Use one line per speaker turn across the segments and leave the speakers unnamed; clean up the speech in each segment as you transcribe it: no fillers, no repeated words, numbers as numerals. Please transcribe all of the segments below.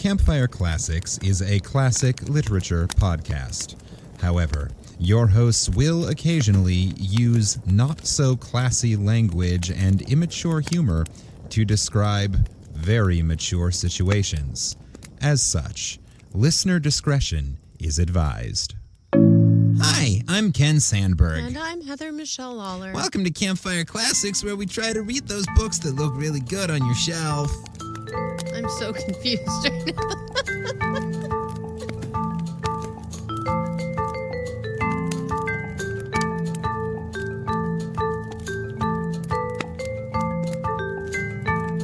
Campfire Classics is a classic literature podcast. However, your hosts will occasionally use not-so-classy language and immature humor to describe very mature situations. As such, listener discretion is advised. Hi, I'm Ken Sandberg.
And I'm Heather Michelle Lawler.
Welcome to Campfire Classics, where we try to read those books that look really good on your shelf.
I'm so confused right now.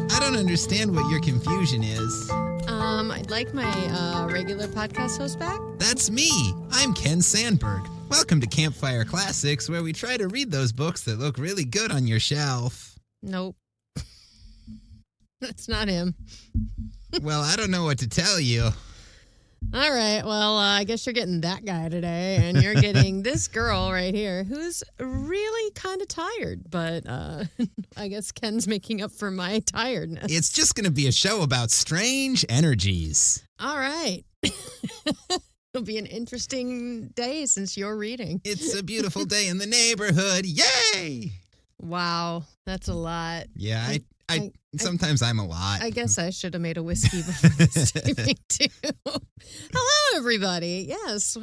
I don't understand what your confusion is.
I'd like my regular podcast host back.
That's me. I'm Ken Sandberg. Welcome to Campfire Classics, where we try to read those books that look really good on your shelf.
Nope. That's not him.
Well, I don't know what to tell you.
All right. Well, I guess you're getting that guy today, and you're getting this girl right here who's really kind of tired, but I guess Ken's making up for my tiredness.
It's just going to be a show about strange energies.
All right. It'll be an interesting day since you're reading.
It's a beautiful day in the neighborhood. Yay!
Wow. That's a lot.
Yeah, I sometimes I'm a lot.
I guess I should have made a whiskey before this taping, too. Hello, everybody. Yes.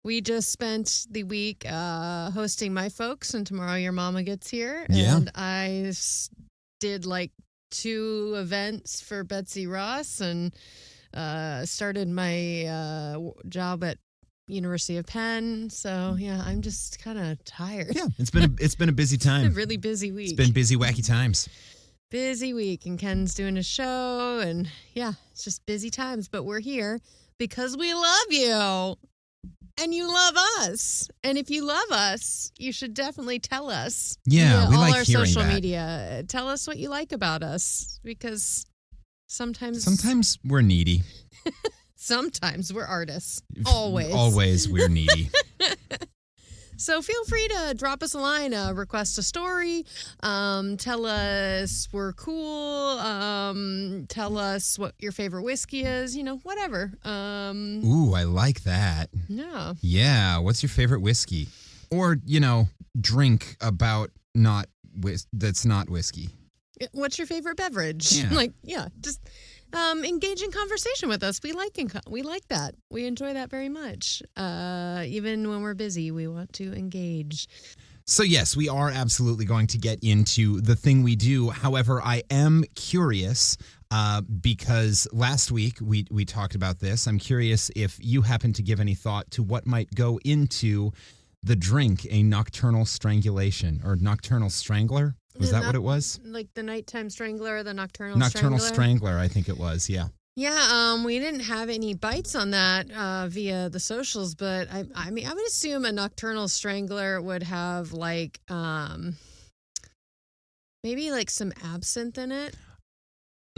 We just spent the week hosting my folks, and tomorrow your mama gets here.
Yeah.
And I did like 2 events for Betsy Ross and started my job at University of Penn. So yeah, I'm just kind of tired.
Yeah, it's been a busy time.
It's been a really busy week.
It's been busy, wacky times.
Busy week, and Ken's doing a show, and yeah, it's just busy times. But we're here because we love you, and you love us. And if you love us, you should definitely tell us.
Yeah, we
all
like
our
hearing
social
that.
media. Tell us what you like about us, because sometimes
we're needy.
Sometimes we're artists.
Always we're needy.
So feel free to drop us a line, request a story, tell us we're cool, tell us what your favorite whiskey is, whatever.
Ooh, I like that.
Yeah.
Yeah, what's your favorite whiskey? Or, drink about that's not whiskey.
What's your favorite beverage?
Yeah.
Just engage in conversation with us. We like that. We enjoy that very much. Even when we're busy, we want to engage.
So yes, we are absolutely going to get into the thing we do. However, I am curious because last week we talked about this. I'm curious if you happen to give any thought to what might go into the drink, a nocturnal strangulation or nocturnal strangler. Was that what it was?
Like the nighttime strangler or the nocturnal
strangler, I think it was, yeah.
Yeah, we didn't have any bites on that via the socials, but I mean, I would assume a nocturnal strangler would have like maybe like some absinthe in it.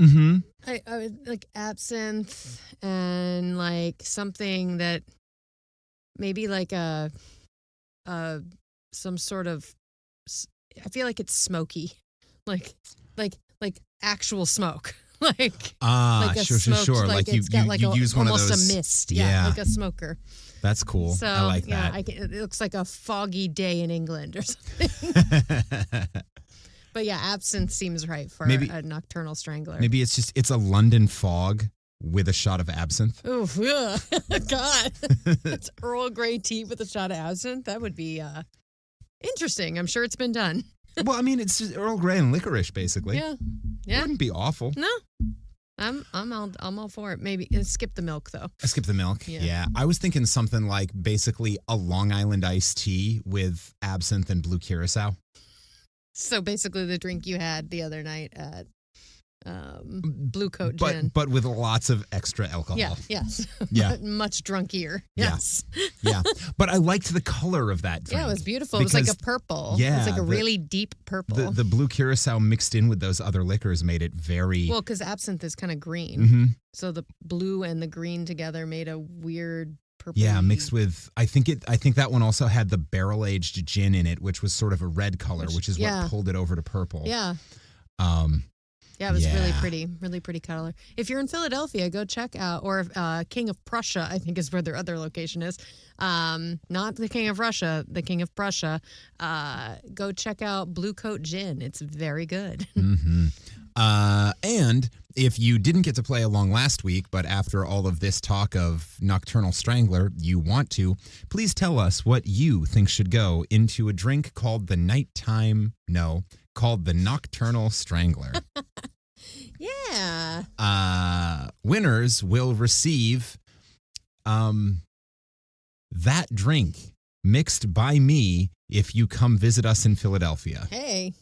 Mm-hmm.
I would like absinthe and like something that maybe like some sort of. I feel like it's smoky, like actual smoke, like a smoked,
sure.
Like
you
it's got like
you use one of
almost
those.
a mist, yeah, like a smoker.
That's cool.
So
I like that.
It looks like a foggy day in England or something. But yeah, absinthe seems right for a nocturnal strangler.
Maybe it's a London fog with a shot of absinthe.
Oof, God, it's Earl Grey tea with a shot of absinthe. That would be interesting. I'm sure it's been done.
Well, I mean, it's just Earl Grey and licorice, basically.
Yeah.
It wouldn't be awful.
No, I'm all for it. Maybe skip the milk though.
Skip the milk. Yeah. I was thinking something like basically a Long Island iced tea with absinthe and blue curacao.
So basically, the drink you had the other night at Blue Coat Gin,
but with lots of extra alcohol.
Yeah. Yes.
Yeah.
Much drunkier. Yes.
Yeah. But I liked the color of that drink.
Yeah, it was beautiful. It was like a purple.
Yeah.
It was like a really deep purple.
The blue curacao mixed in with those other liquors made it very...
Well, because absinthe is kind of green.
Mm-hmm.
So the blue and the green together made a weird purple.
Yeah, mixed with... I think that one also had the barrel-aged gin in it, which was sort of a red color, which is what pulled it over to purple.
Yeah. Yeah, it was really
Yeah.
really pretty color. If you're in Philadelphia, go check out, or King of Prussia, I think is where their other location is. Not the King of Russia, the King of Prussia. Go check out Blue Coat Gin. It's very good.
Mm-hmm. And if you didn't get to play along last week, but after all of this talk of Nocturnal Strangler, you want to, please tell us what you think should go into a drink called the Nocturnal Strangler.
Yeah.
Winners will receive that drink mixed by me if you come visit us in Philadelphia.
Hey.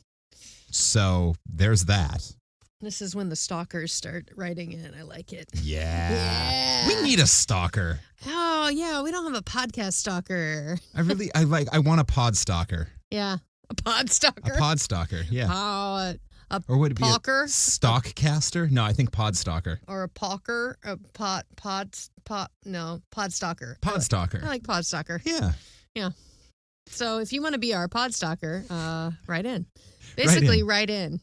So there's that.
This is when the stalkers start writing in. I like it.
Yeah. We need a stalker.
Oh, yeah. We don't have a podcast stalker.
I want a podstalker.
Yeah. A podstalker.
A podstalker, yeah.
Or
would it
palker?
be a stockcaster? No, I think podstalker.
Or a palker? A podstalker.
Podstalker.
I like podstalker.
Yeah.
Yeah. So if you want to be our podstalker, write in. Basically, write in.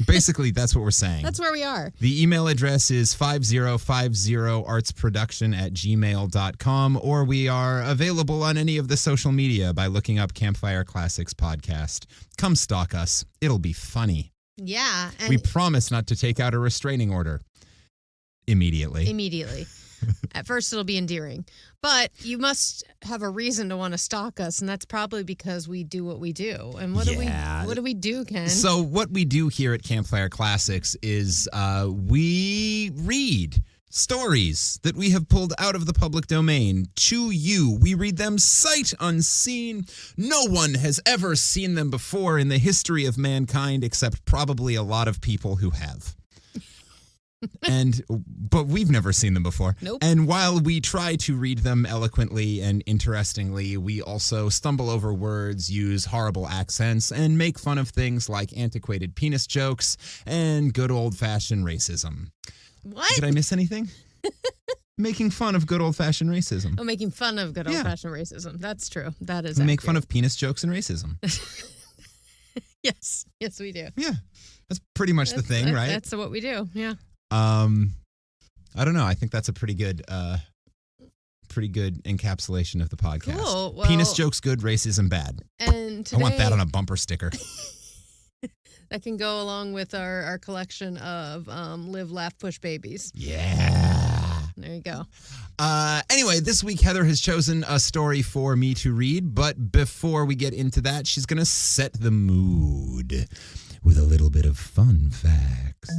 Basically, that's what we're saying.
That's where we are.
The email address is 5050artsproduction@gmail.com, or we are available on any of the social media by looking up Campfire Classics Podcast. Come stalk us. It'll be funny.
Yeah. And
We promise not to take out a restraining order immediately. At first, it'll be endearing.
But you must have a reason to want to stalk us, and that's probably because we do what we do. And what do we do, Ken?
So what we do here at Campfire Classics is we read stories that we have pulled out of the public domain to you. We read them sight unseen. No one has ever seen them before in the history of mankind, except probably a lot of people who have. But we've never seen them before.
Nope.
And while we try to read them eloquently and interestingly, we also stumble over words, use horrible accents, and make fun of things like antiquated penis jokes and good old-fashioned racism.
What?
Did I miss anything? Making fun of good old-fashioned racism.
Oh, making fun of good old-fashioned racism. That's true. That is
We
accurate.
make fun of penis jokes and racism.
Yes, we do.
Yeah. That's pretty much the thing, right?
That's what we do, yeah.
I don't know. I think that's a pretty good encapsulation of the podcast.
Cool. Well,
penis jokes good, racism bad.
And today,
I want that on a bumper sticker.
that can go along with our collection of Live, Laugh, Push Babies.
Yeah.
There you go.
Anyway, this week Heather has chosen a story for me to read, but before we get into that, she's going to set the mood with a little bit of fun facts.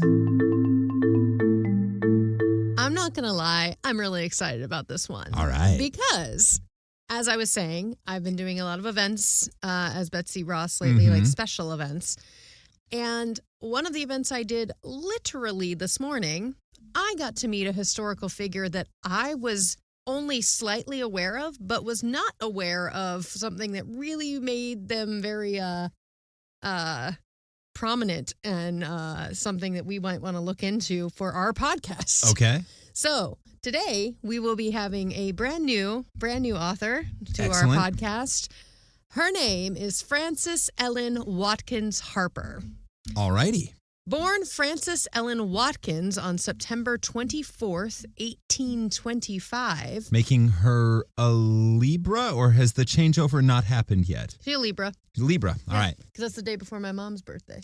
I'm not going to lie. I'm really excited about this one.
All right.
Because, as I was saying, I've been doing a lot of events as Betsy Ross lately, like special events. And one of the events I did literally this morning, I got to meet a historical figure that I was only slightly aware of, but was not aware of something that really made them very prominent and something that we might want to look into for our podcast.
Okay.
So today we will be having a brand new author to
Excellent.
our podcast. Her name is Frances Ellen Watkins Harper.
All righty.
Born Frances Ellen Watkins on September 24th, 1825.
Making her a Libra, or has the changeover not happened yet?
She's a Libra.
Libra. All right.
Because that's the day before my mom's birthday.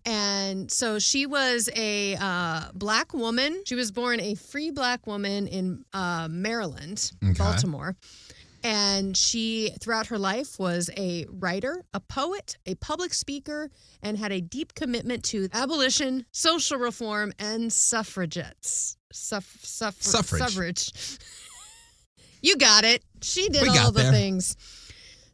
And so she was a black woman. She was born a free black woman in Maryland, Baltimore. And she, throughout her life, was a writer, a poet, a public speaker, and had a deep commitment to abolition, social reform, and suffragettes. Suffrage. You got it. She did all the things.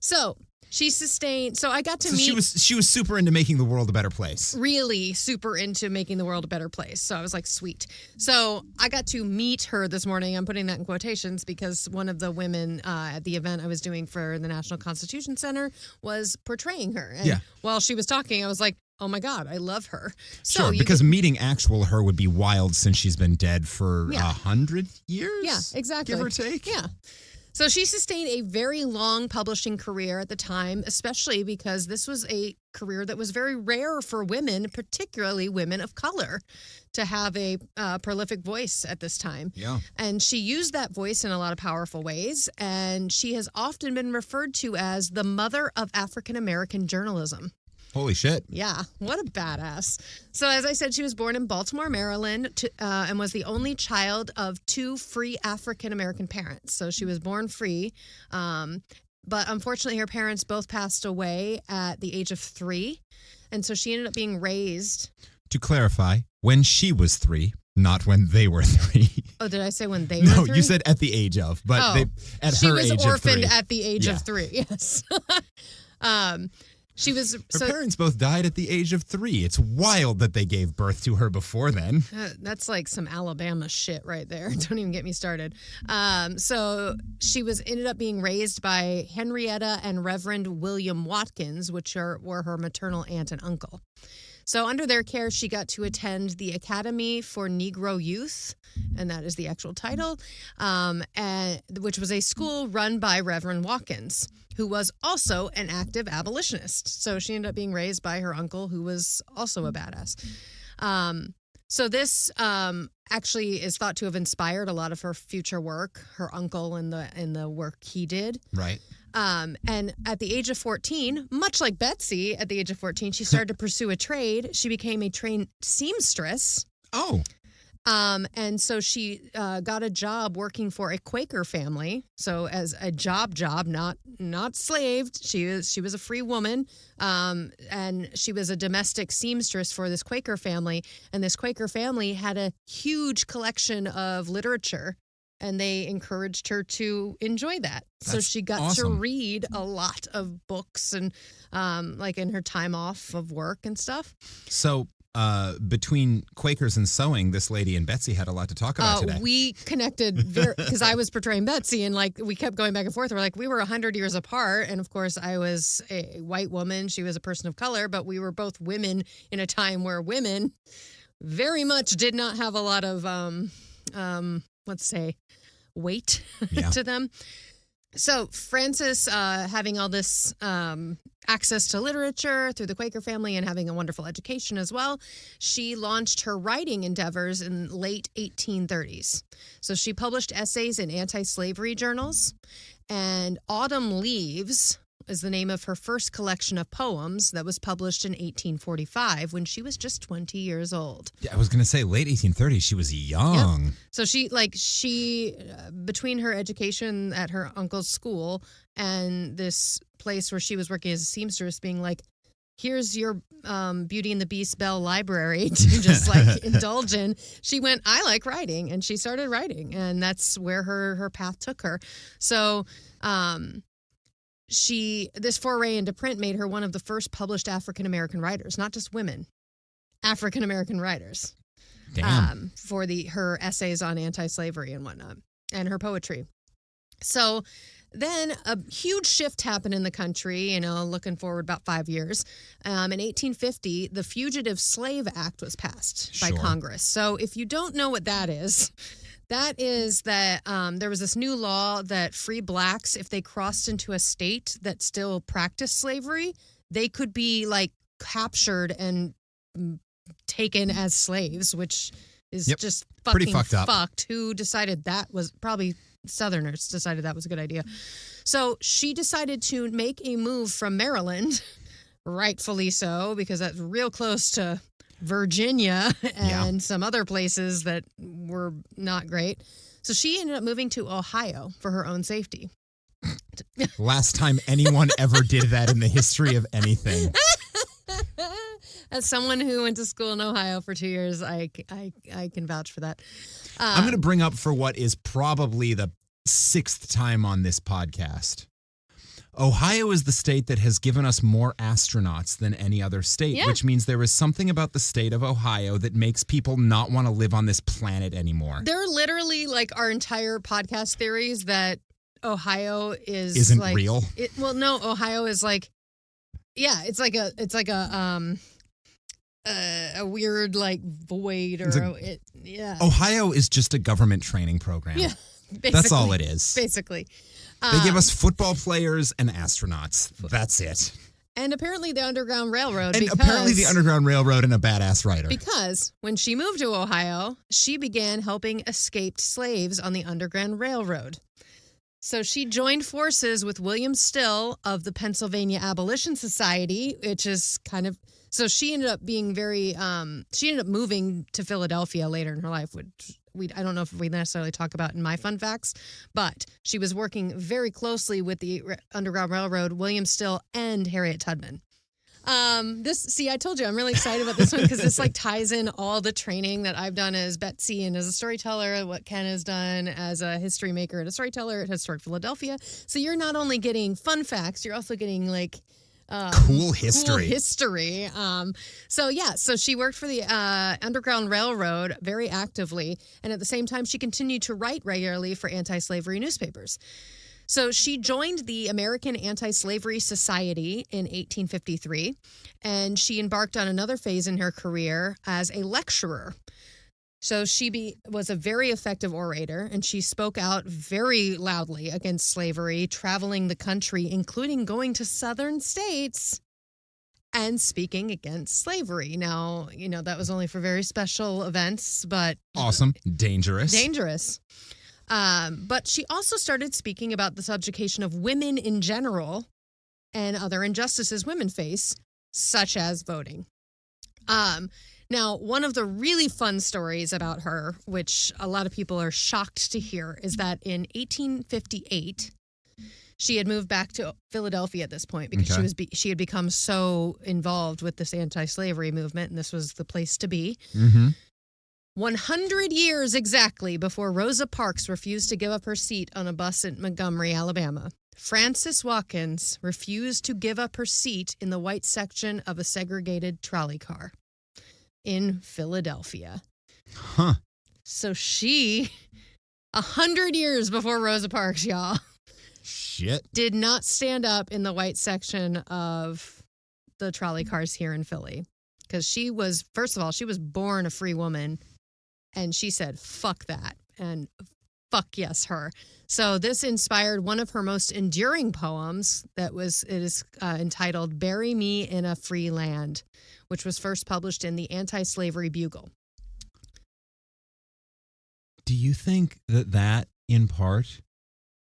So she sustained. So I got to meet.
She was super into making the world a better place.
Really super into making the world a better place. So I was like, sweet. So I got to meet her this morning. I'm putting that in quotations because one of the women at the event I was doing for the National Constitution Center was portraying her. And while she was talking, I was like, oh my God, I love her. So
sure, because meeting actual her would be wild since she's been dead for 100 years?
Yeah, exactly.
Give or take?
Yeah. So she sustained a very long publishing career at the time, especially because this was a career that was very rare for women, particularly women of color, to have a prolific voice at this time.
Yeah.
And she used that voice in a lot of powerful ways. And she has often been referred to as the mother of African American journalism.
Holy shit.
Yeah, what a badass. So as I said, she was born in Baltimore, Maryland, and was the only child of two free African-American parents. So she was born free, but unfortunately her parents both passed away at the age of 3, and so she ended up being raised.
To clarify, when she was 3, not when they were 3.
Oh, did I say when they were 3?
No, you said at the age of, but at her age of 3.
She was orphaned at the age of 3, yes. She was
her parents both died at the age of 3. It's wild that they gave birth to her before then.
That's like some Alabama shit right there. Don't even get me started. So she ended up being raised by Henrietta and Reverend William Watkins, which were her maternal aunt and uncle. So under their care, she got to attend the Academy for Negro Youth, and that is the actual title, which was a school run by Reverend Watkins, who was also an active abolitionist. So she ended up being raised by her uncle, who was also a badass. So this actually is thought to have inspired a lot of her future work, her uncle and the work he did.
Right.
And at the age of 14, much like Betsy, at the age of 14, she started to pursue a trade. She became a trained seamstress.
Oh.
And so she got a job working for a Quaker family. So as a job, not slaved. She was a free woman, and she was a domestic seamstress for this Quaker family. And this Quaker family had a huge collection of literature, and they encouraged her to enjoy that. So she got to read a lot of books and like in her time off of work and stuff.
So between Quakers and sewing, this lady and Betsy had a lot to talk about today.
We connected because I was portraying Betsy, and like we kept going back and forth. We were 100 years apart, and of course I was a white woman, she was a person of color, but we were both women in a time where women very much did not have a lot of let's say weight to them. So Frances, having all this access to literature through the Quaker family and having a wonderful education as well, she launched her writing endeavors in late 1830s. So she published essays in anti-slavery journals, and Autumn Leaves is the name of her first collection of poems that was published in 1845 when she was just 20 years old.
Yeah, I was going to say late 1830s. She was young.
Yep. So she between her education at her uncle's school and this place where she was working as a seamstress, being like, here's your Beauty and the Beast Bell library to just like indulge in. She went, I like writing, and she started writing, and that's where her path took her. So, this foray into print made her one of the first published African-American writers, not just women, African-American writers.
Damn.
For her essays on anti-slavery and whatnot, and her poetry. So then a huge shift happened in the country, looking forward about 5 years. In 1850, the Fugitive Slave Act was passed by Congress. So if you don't know what that is that there was this new law that free blacks, if they crossed into a state that still practiced slavery, they could be like captured and taken as slaves, which is just fucking fucked. Who decided that was probably Southerners decided that was a good idea. So she decided to make a move from Maryland, rightfully so, because that's real close to Virginia and some other places that were not great. So she ended up moving to Ohio for her own safety.
Last time anyone ever did that in the history of anything.
As someone who went to school in Ohio for 2 years, I can vouch for that.
I'm going to bring up for what is probably the 6th time on this podcast. Ohio is the state that has given us more astronauts than any other state, which means there is something about the state of Ohio that makes people not want to live on this planet anymore.
They're literally like our entire podcast theories that Ohio
isn't like, real.
Ohio is like, it's like a weird like void or Ohio
is just a government training program.
Yeah,
That's all it is.
Basically.
They give us football players and astronauts. That's it.
And apparently the Underground Railroad.
And apparently the Underground Railroad and a badass writer.
Because when she moved to Ohio, she began helping escaped slaves on the Underground Railroad. So she joined forces with William Still of the Pennsylvania Abolition Society, which is kind of... So she ended up being very... she ended up moving to Philadelphia later in her life, which I don't know if we necessarily talk about in my fun facts, but she was working very closely with the Underground Railroad, William Still, and Harriet Tubman. I told you I'm really excited about this one because this ties in all the training that I've done as Betsy and as a storyteller, what Ken has done as a history maker and a storyteller at Historic Philadelphia. So you're not only getting fun facts, you're also getting
cool history.
So she worked for the Underground Railroad very actively, and at the same time she continued to write regularly for anti-slavery newspapers. So she joined the American Anti-Slavery Society in 1853, and she embarked on another phase in her career as a lecturer. So she was a very effective orator, and she spoke out very loudly against slavery, traveling the country, including going to southern states and speaking against slavery. Now, that was only for very special events, but...
Awesome. Dangerous.
But she also started speaking about the subjugation of women in general and other injustices women face, such as voting. Now, one of the really fun stories about her, which a lot of people are shocked to hear, is that in 1858, she had moved back to Philadelphia at this point because she had become so involved with this anti-slavery movement, and this was the place to be.
Mm-hmm.
100 years exactly before Rosa Parks refused to give up her seat on a bus in Montgomery, Alabama, Frances Watkins refused to give up her seat in the white section of a segregated trolley car in Philadelphia.
Huh.
So she, 100 years before Rosa Parks, y'all,
shit,
did not stand up in the white section of the trolley cars here in Philly. Because she was born a free woman, and she said, fuck that, and fuck yes, her. So this inspired one of her most enduring poems it is entitled Bury Me in a Free Land, which was first published in the Anti-Slavery Bugle.
Do you think that in part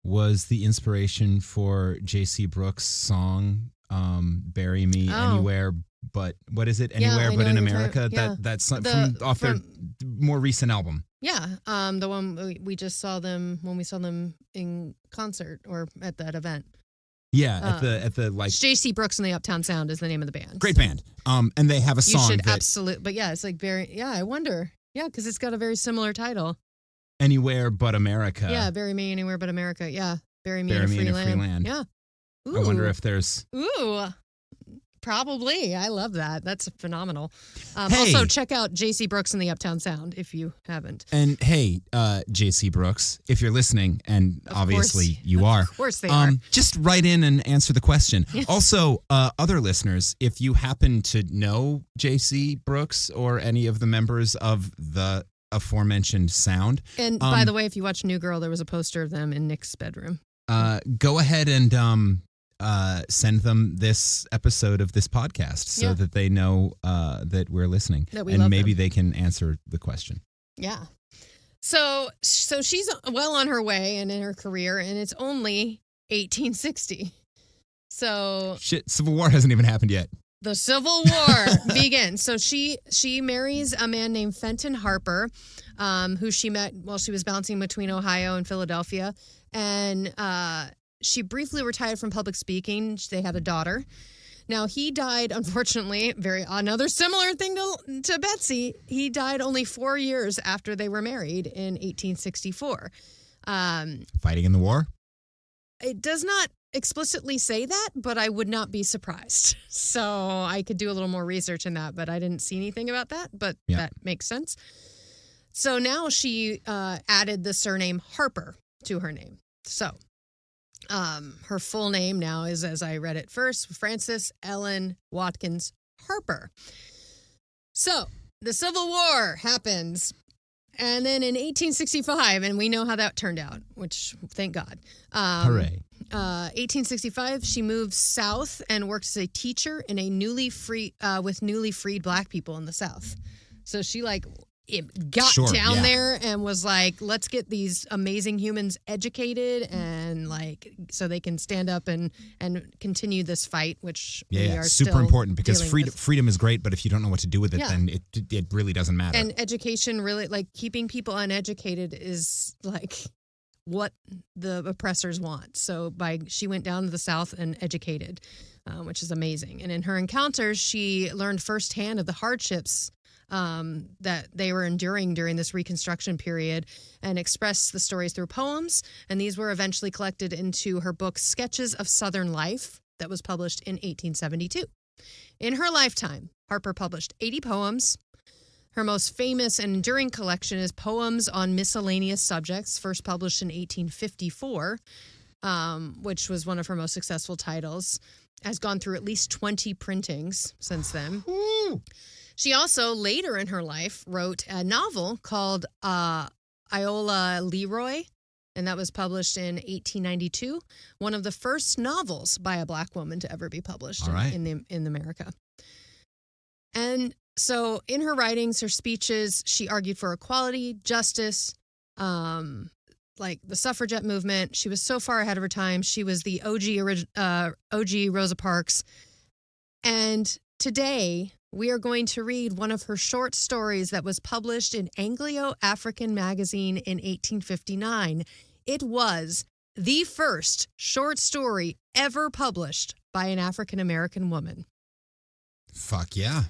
was the inspiration for J.C. Brooks' song, Bury Me Anywhere, but what is it? Anywhere but in America? That's from their more recent album.
Yeah, the one we just saw them when we saw them in concert or at that event.
Yeah, at the
J.C. Brooks and the Uptown Sound is the name of the band.
Great band. And they have a song.
You should absolutely. But yeah, it's I wonder. Yeah, because it's got a very similar title.
Anywhere but America.
Yeah, bury me anywhere but America. Yeah, bury me in a free land. Yeah. Ooh.
I wonder if there's...
Ooh, probably. I love that. That's phenomenal.
Hey.
Also, check out J.C. Brooks and the Uptown Sound if you haven't.
And hey, J.C. Brooks, if you're listening, and obviously you are.
Of course they are.
Just write in and answer the question. Also, other listeners, if you happen to know J.C. Brooks or any of the members of the aforementioned sound.
And by the way, if you watch New Girl, there was a poster of them in Nick's bedroom.
Go ahead and send them this episode of this podcast so that they know that we're listening.
That we
and
love
maybe
them.
They can answer the question.
Yeah. So she's well on her way and in her career, and it's only 1860. So
shit, Civil War hasn't even happened yet.
The Civil War begins. So she marries a man named Fenton Harper, who she met while she was bouncing between Ohio and Philadelphia. And she briefly retired from public speaking. They had a daughter. Now, he died, unfortunately, another similar thing to Betsy. He died only 4 years after they were married in 1864.
Fighting in the war?
It does not explicitly say that, but I would not be surprised. So I could do a little more research in that, but I didn't see anything about that, but that makes sense. So now she added the surname Harper to her name. So her full name now is, as I read it first, Frances Ellen Watkins Harper. So the Civil War happens, And then in 1865, and we know how that turned out, which thank God.
Hooray.
1865, she moved south and worked as a teacher in a with newly freed black people in the South. So she got down there and was like, let's get these amazing humans educated and so they can stand up and continue this fight, which we are
super
still
important, because
dealing
freedom is great, but if you don't know what to do with it, then it really doesn't matter.
And education, really, keeping people uneducated is what the oppressors want. So she went down to the South and educated, which is amazing. And in her encounters, she learned firsthand of the hardships that they were enduring during this Reconstruction period, and expressed the stories through poems. And these were eventually collected into her book, Sketches of Southern Life, that was published in 1872. In her lifetime, Harper published 80 poems. Her most famous and enduring collection is Poems on Miscellaneous Subjects, first published in 1854, which was one of her most successful titles. Has gone through at least 20 printings since then. She also, later in her life, wrote a novel called Iola Leroy, and that was published in 1892, one of the first novels by a black woman to ever be published in America. And so in her writings, her speeches, she argued for equality, justice, the suffragette movement. She was so far ahead of her time. She was the OG Rosa Parks. And today, we are going to read one of her short stories that was published in Anglo-African magazine in 1859. It was the first short story ever published by an African-American woman.
Fuck yeah.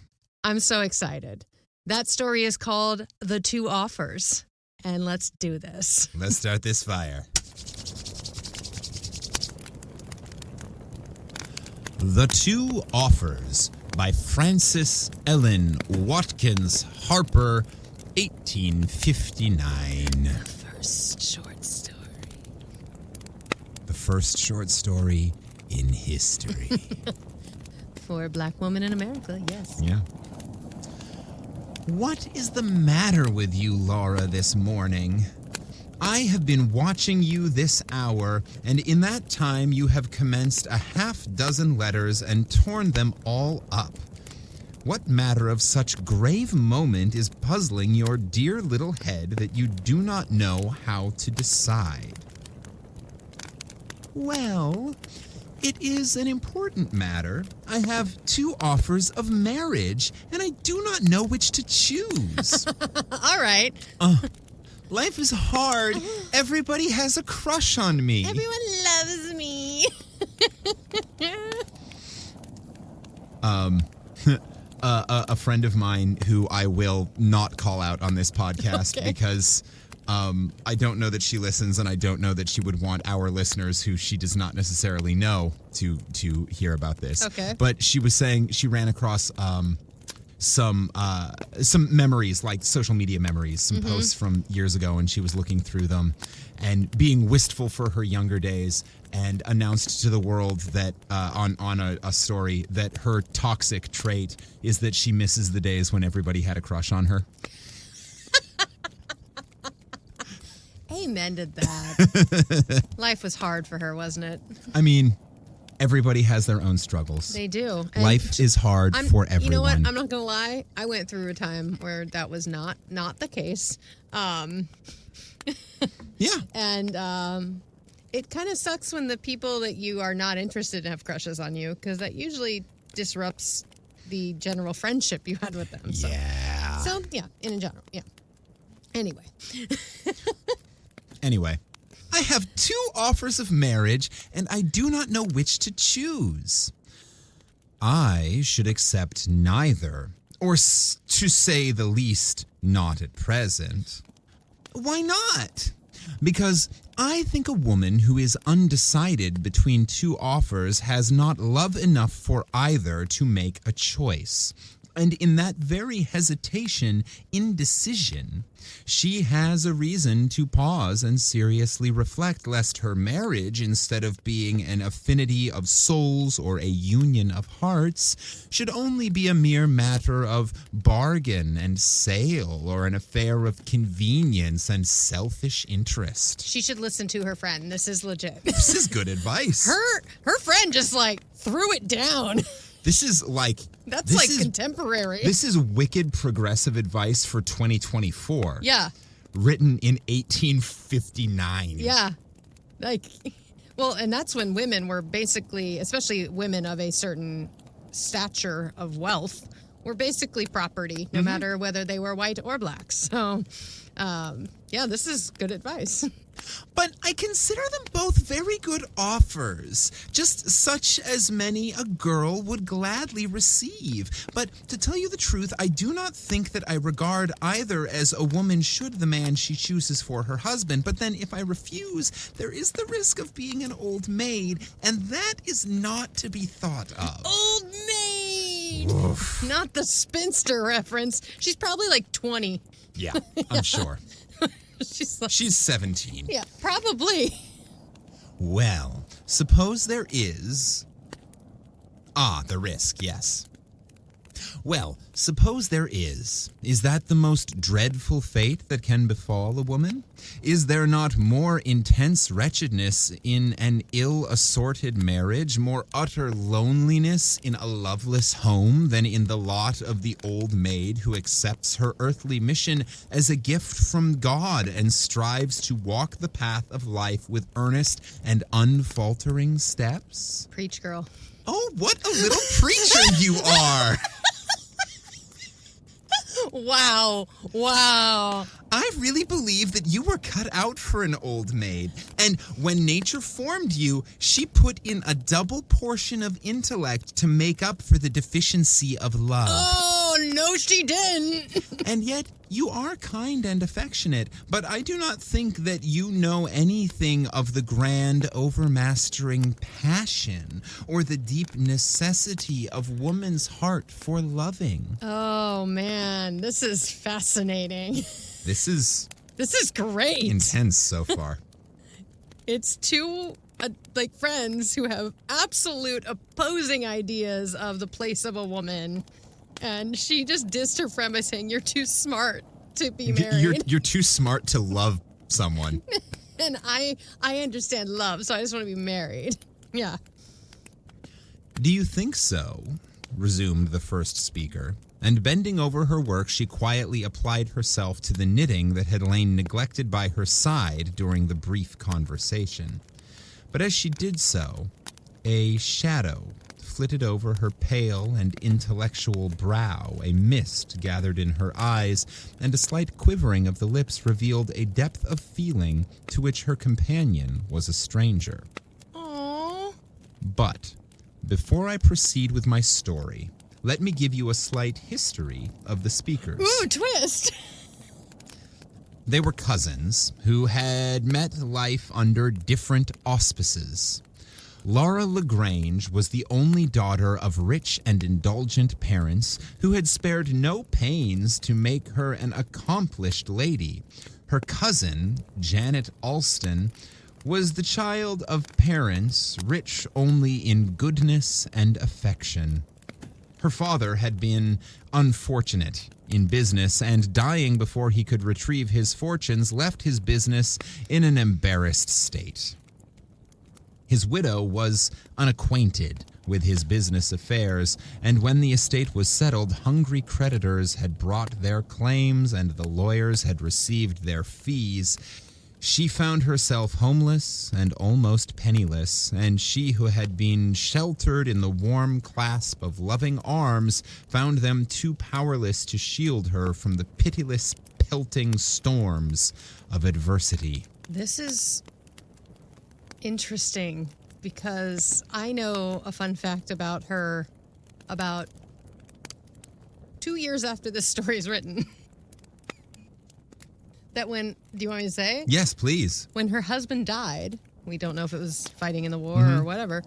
I'm so excited. That story is called The Two Offers. And let's do this.
Let's start this fire. The Two Offers by Frances Ellen Watkins Harper, 1859.
The first short story.
The first short story in history.
For a black woman in America, yes.
Yeah. What is the matter with you, Laura, this morning? I have been watching you this hour, and in that time you have commenced a half-dozen letters and torn them all up. What matter of such grave moment is puzzling your dear little head that you do not know how to decide? Well, it is an important matter. I have 2 offers of marriage, and I do not know which to choose.
All right.
Life is hard. Everybody has a crush on me.
Everyone loves me.
A friend of mine who I will not call out on this podcast because I don't know that she listens, and I don't know that she would want our listeners, who she does not necessarily know, to hear about this.
Okay.
But she was saying she ran across some memories, like social media memories, some posts from years ago, and she was looking through them and being wistful for her younger days, and announced to the world that on a story that her toxic trait is that she misses the days when everybody had a crush on her.
Amen to that. Life was hard for her, wasn't it?
I mean, everybody has their own struggles.
They do. And
life is hard for everyone.
You know what? I'm not going to lie. I went through a time where that was not the case.
Yeah.
And it kind of sucks when the people that you are not interested in have crushes on you, because that usually disrupts the general friendship you had with them. So.
Yeah.
So, yeah, in general, yeah.
Anyway, I have 2 offers of marriage, and I do not know which to choose. I should accept neither, or to say the least, not at present. Why not? Because I think a woman who is undecided between 2 offers has not love enough for either to make a choice. And in that very hesitation, indecision, she has a reason to pause and seriously reflect, lest her marriage, instead of being an affinity of souls or a union of hearts, should only be a mere matter of bargain and sale, or an affair of convenience and selfish interest.
She should listen to her friend. This is legit.
This is good advice.
Her friend just threw it down.
This is
contemporary.
This is wicked progressive advice for 2024.
Yeah.
Written in 1859.
Yeah. And that's when women were basically, especially women of a certain stature of wealth, were basically property, no matter whether they were white or black. So, this is good advice.
But I consider them both very good offers, just such as many a girl would gladly receive. But to tell you the truth, I do not think that I regard either as a woman should the man she chooses for her husband. But then if I refuse, there is the risk of being an old maid, and that is not to be thought of.
Old maid!
Oof.
Not the spinster reference. She's probably 20.
Yeah, I'm sure. She's 17.
Yeah, probably.
Well, suppose there is... the risk, yes. Well, suppose there is. Is that the most dreadful fate that can befall a woman? Is there not more intense wretchedness in an ill-assorted marriage, more utter loneliness in a loveless home than in the lot of the old maid who accepts her earthly mission as a gift from God and strives to walk the path of life with earnest and unfaltering steps?
Preach, girl.
Oh, what a little preacher you are!
Wow.
I really believe that you were cut out for an old maid. And when nature formed you, she put in a double portion of intellect to make up for the deficiency of love.
Oh, no, she didn't.
And yet, you are kind and affectionate, but I do not think that you know anything of the grand overmastering passion or the deep necessity of woman's heart for loving.
Oh, man, this is fascinating.
This is
great.
Intense so far.
It's two friends who have absolute opposing ideas of the place of a woman. And she just dissed her friend by saying, "You're too smart to be married.
You're too smart to love someone."
And I understand love, so I just want to be married. Yeah.
"Do you think so?" resumed the first speaker. And bending over her work, she quietly applied herself to the knitting that had lain neglected by her side during the brief conversation. But as she did so, a shadow flitted over her pale and intellectual brow, a mist gathered in her eyes, and a slight quivering of the lips revealed a depth of feeling to which her companion was a stranger.
Aww.
But before I proceed with my story, let me give you a slight history of the speakers.
Ooh, twist!
They were cousins who had met life under different auspices. Laura LaGrange was the only daughter of rich and indulgent parents who had spared no pains to make her an accomplished lady. Her cousin, Janet Alston, was the child of parents rich only in goodness and affection. Her father had been unfortunate in business, and dying before he could retrieve his fortunes, left his business in an embarrassed state. His widow was unacquainted with his business affairs, and when the estate was settled, hungry creditors had brought their claims and the lawyers had received their fees. She found herself homeless and almost penniless, and she who had been sheltered in the warm clasp of loving arms found them too powerless to shield her from the pitiless, pelting storms of adversity.
This is interesting because I know a fun fact about her about 2 years after this story is written. Do you want me to say?
Yes, please.
When her husband died, we don't know if it was fighting in the war or whatever,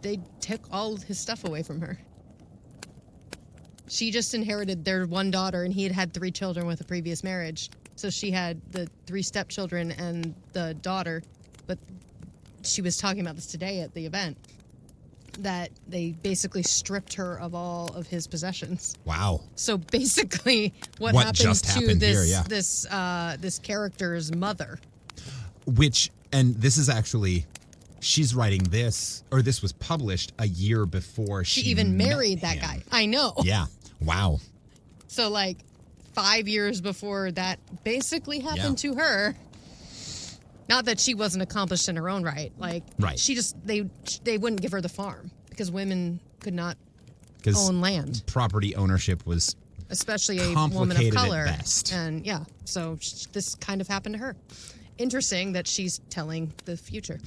they took all his stuff away from her. She just inherited their one daughter, and he had 3 children with a previous marriage. So she had the 3 stepchildren and the daughter. But she was talking about this today at the event, that they basically stripped her of all of his possessions.
Wow.
So basically what happened
just
to
happened
this
here, yeah.
this character's mother.
And this is actually, she's writing this, or this was published a year before
She even married that
him.
guy. I know.
Yeah. Wow.
So like 5 years before that basically happened to her. Not that she wasn't accomplished in her own right. Like,
right.
She just, they wouldn't give her the farm because women could not own land.
Property ownership was
especially a woman of color.
At best.
And yeah, so this kind of happened to her. Interesting that she's telling the future.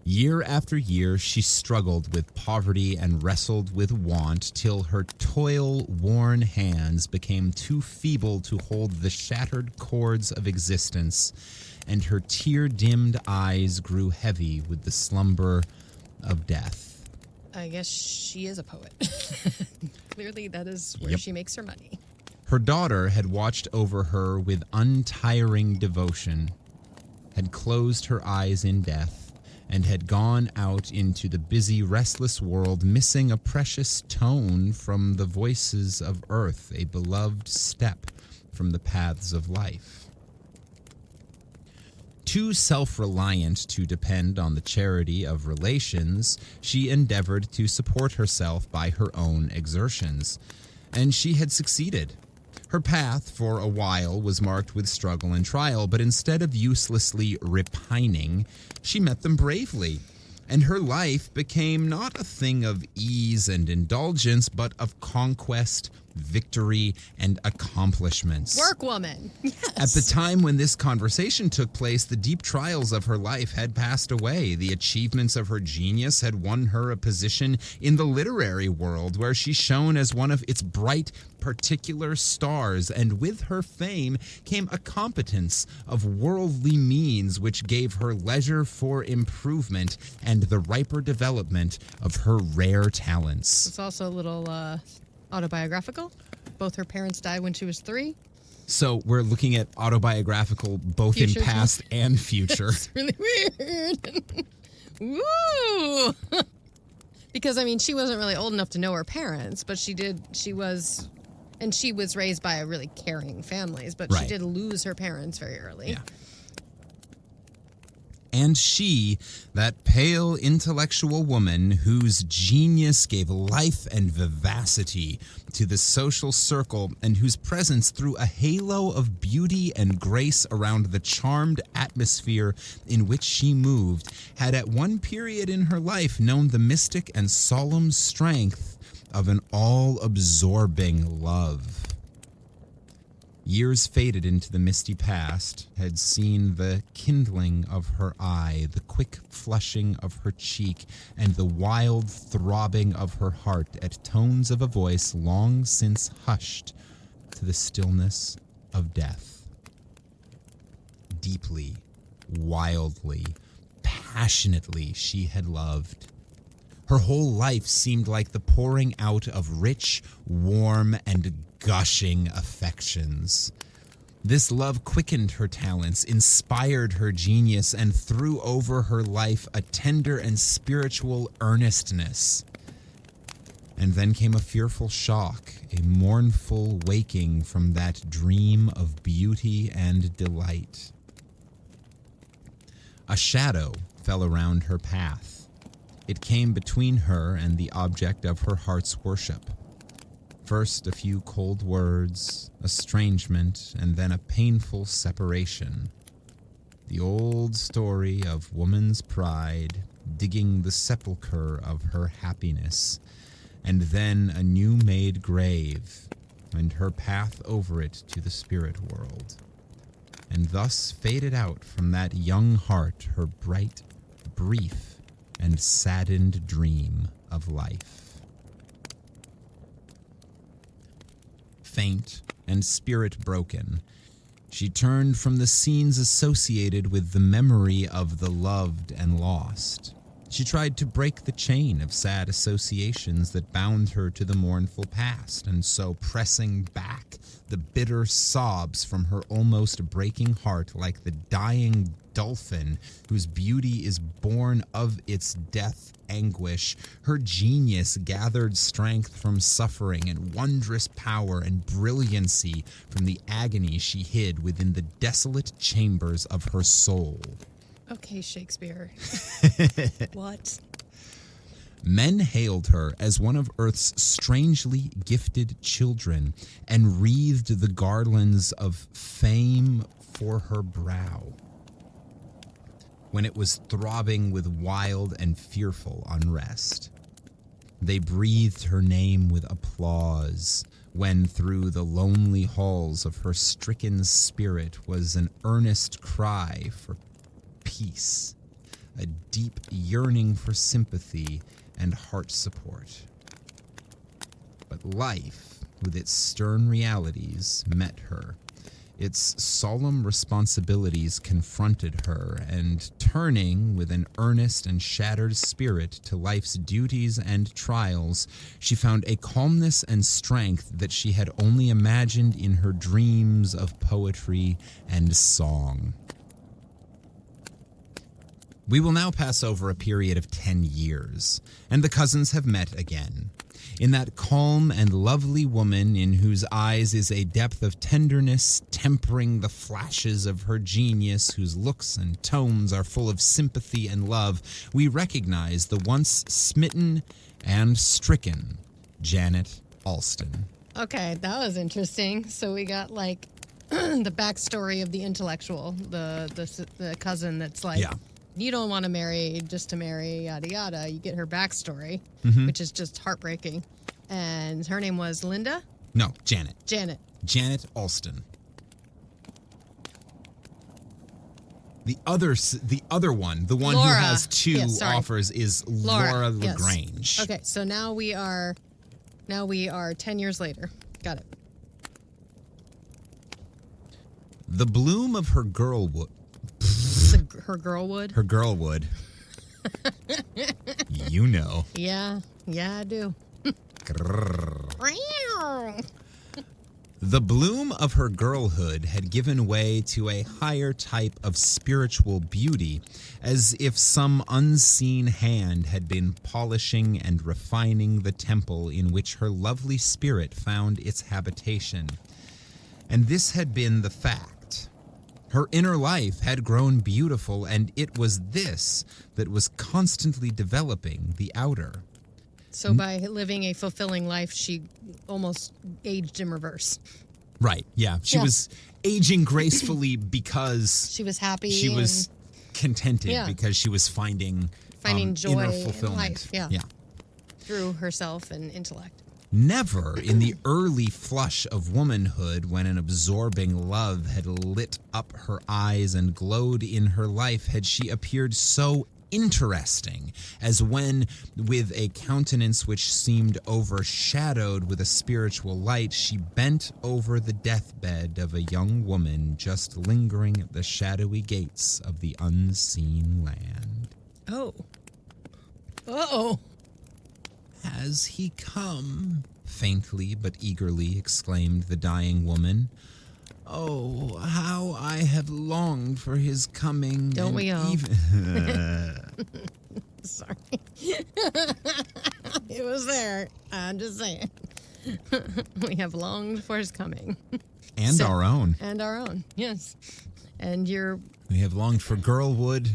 Year after year, she struggled with poverty and wrestled with want till her toil-worn hands became too feeble to hold the shattered cords of existence, and her tear-dimmed eyes grew heavy with the slumber of death.
I guess she is a poet. Clearly, that is where she makes her money.
Her daughter had watched over her with untiring devotion, had closed her eyes in death, and had gone out into the busy, restless world, missing a precious tone from the voices of earth, a beloved step from the paths of life. Too self-reliant to depend on the charity of relations, she endeavored to support herself by her own exertions, and she had succeeded. Her path, for a while, was marked with struggle and trial, but instead of uselessly repining, she met them bravely, and her life became not a thing of ease and indulgence, but of conquest, victory, and accomplishments.
Workwoman. Yes.
At the time when this conversation took place, the deep trials of her life had passed away. The achievements of her genius had won her a position in the literary world, where she shone as one of its bright, particular stars, and with her fame came a competence of worldly means which gave her leisure for improvement and the riper development of her rare talents.
It's also a little autobiographical. Both her parents died when she was 3.
So we're looking at autobiographical both
Future
in past and future.
It's really weird. Woo! Because, I mean, she wasn't really old enough to know her parents, but she was raised by a really caring families, but she did lose her parents very early.
Yeah. And she, that pale intellectual woman whose genius gave life and vivacity to the social circle and whose presence threw a halo of beauty and grace around the charmed atmosphere in which she moved, had at one period in her life known the mystic and solemn strength of an all-absorbing love. Years faded into the misty past, had seen the kindling of her eye, the quick flushing of her cheek, and the wild throbbing of her heart at tones of a voice long since hushed to the stillness of death. Deeply, wildly, passionately she had loved. Her whole life seemed like the pouring out of rich, warm, and gushing affections. This love quickened her talents, inspired her genius, and threw over her life a tender and spiritual earnestness. And then came a fearful shock, a mournful waking from that dream of beauty and delight. A shadow fell around her path. It came between her and the object of her heart's worship. First a few cold words, estrangement, and then a painful separation. The old story of woman's pride digging the sepulchre of her happiness, and then a new-made grave, and her path over it to the spirit world. And thus faded out from that young heart her bright, brief, and saddened dream of life. Faint and spirit broken, she turned from the scenes associated with the memory of the loved and lost, She tried to break the chain of sad associations that bound her to the mournful past, and so pressing back the bitter sobs from her almost breaking heart like the dying dolphin whose beauty is born of its death anguish, her genius gathered strength from suffering and wondrous power and brilliancy from the agony she hid within the desolate chambers of her soul.
Okay, Shakespeare. What?
Men hailed her as one of Earth's strangely gifted children and wreathed the garlands of fame for her brow when it was throbbing with wild and fearful unrest. They breathed her name with applause when through the lonely halls of her stricken spirit was an earnest cry for peace, a deep yearning for sympathy and heart support. But life, with its stern realities, met her. Its solemn responsibilities confronted her, and turning with an earnest and shattered spirit to life's duties and trials, she found a calmness and strength that she had only imagined in her dreams of poetry and song. We will now pass over a period of 10 years, and the cousins have met again. In that calm and lovely woman in whose eyes is a depth of tenderness tempering the flashes of her genius, whose looks and tones are full of sympathy and love, we recognize the once smitten and stricken Janet Alston.
Okay, that was interesting. So we got like the backstory of the intellectual, the cousin that's like,
Yeah.
You don't want to marry just to marry, yada, yada. You get her backstory, which is just heartbreaking. And her name was Linda?
No, Janet.
Janet.
Janet Alston. The other one, the one
Laura.
who has two
Yes, sorry.
offers, is Laura
Yes.
LaGrange.
Okay, so now we are 10 years later. Got it.
The bloom of her girlhood.
Her girlwood?
Her girlwood. You know.
Yeah, I do.
The bloom of her girlhood had given way to a higher type of spiritual beauty, as if some unseen hand had been polishing and refining the temple in which her lovely spirit found its habitation. And this had been the fact. Her inner life had grown beautiful, and it was this that was constantly developing the outer.
So by living a fulfilling life, she almost aged in reverse.
Right, yeah. She was aging gracefully because
She was happy.
she was contented,
Yeah.
because she was finding
joy
inner
in
fulfillment.
life. Yeah. Through herself and intellect.
Never in the early flush of womanhood, when an absorbing love had lit up her eyes and glowed in her life, had she appeared so interesting as when, with a countenance which seemed overshadowed with a spiritual light, she bent over the deathbed of a young woman just lingering at the shadowy gates of the unseen land.
Oh. Uh-oh.
"Has he come?" faintly but eagerly exclaimed the dying woman. "Oh, how I have longed for his coming."
Don't
and
we all? Sorry. It was there. I'm just saying. We have longed for his coming.
And our own.
And our own, yes. And
We have longed for girlwood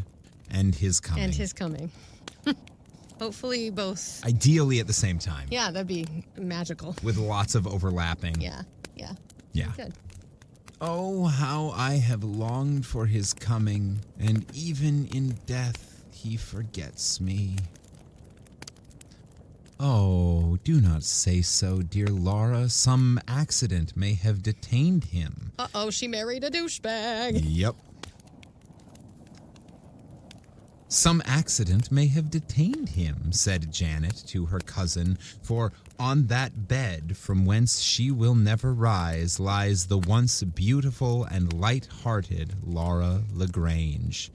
and his coming.
And his coming. Hopefully both.
Ideally at the same time.
Yeah, that'd be magical.
With lots of overlapping.
Yeah.
Good. "Oh, how I have longed for his coming, and even in death he forgets me." "Oh, do not say so, dear Laura. Some accident may have detained him."
Uh-oh, she married a douchebag.
Yep. Some accident may have detained him, said Janet to her cousin, for on that bed from whence she will never rise lies the once beautiful and light-hearted Laura Lagrange,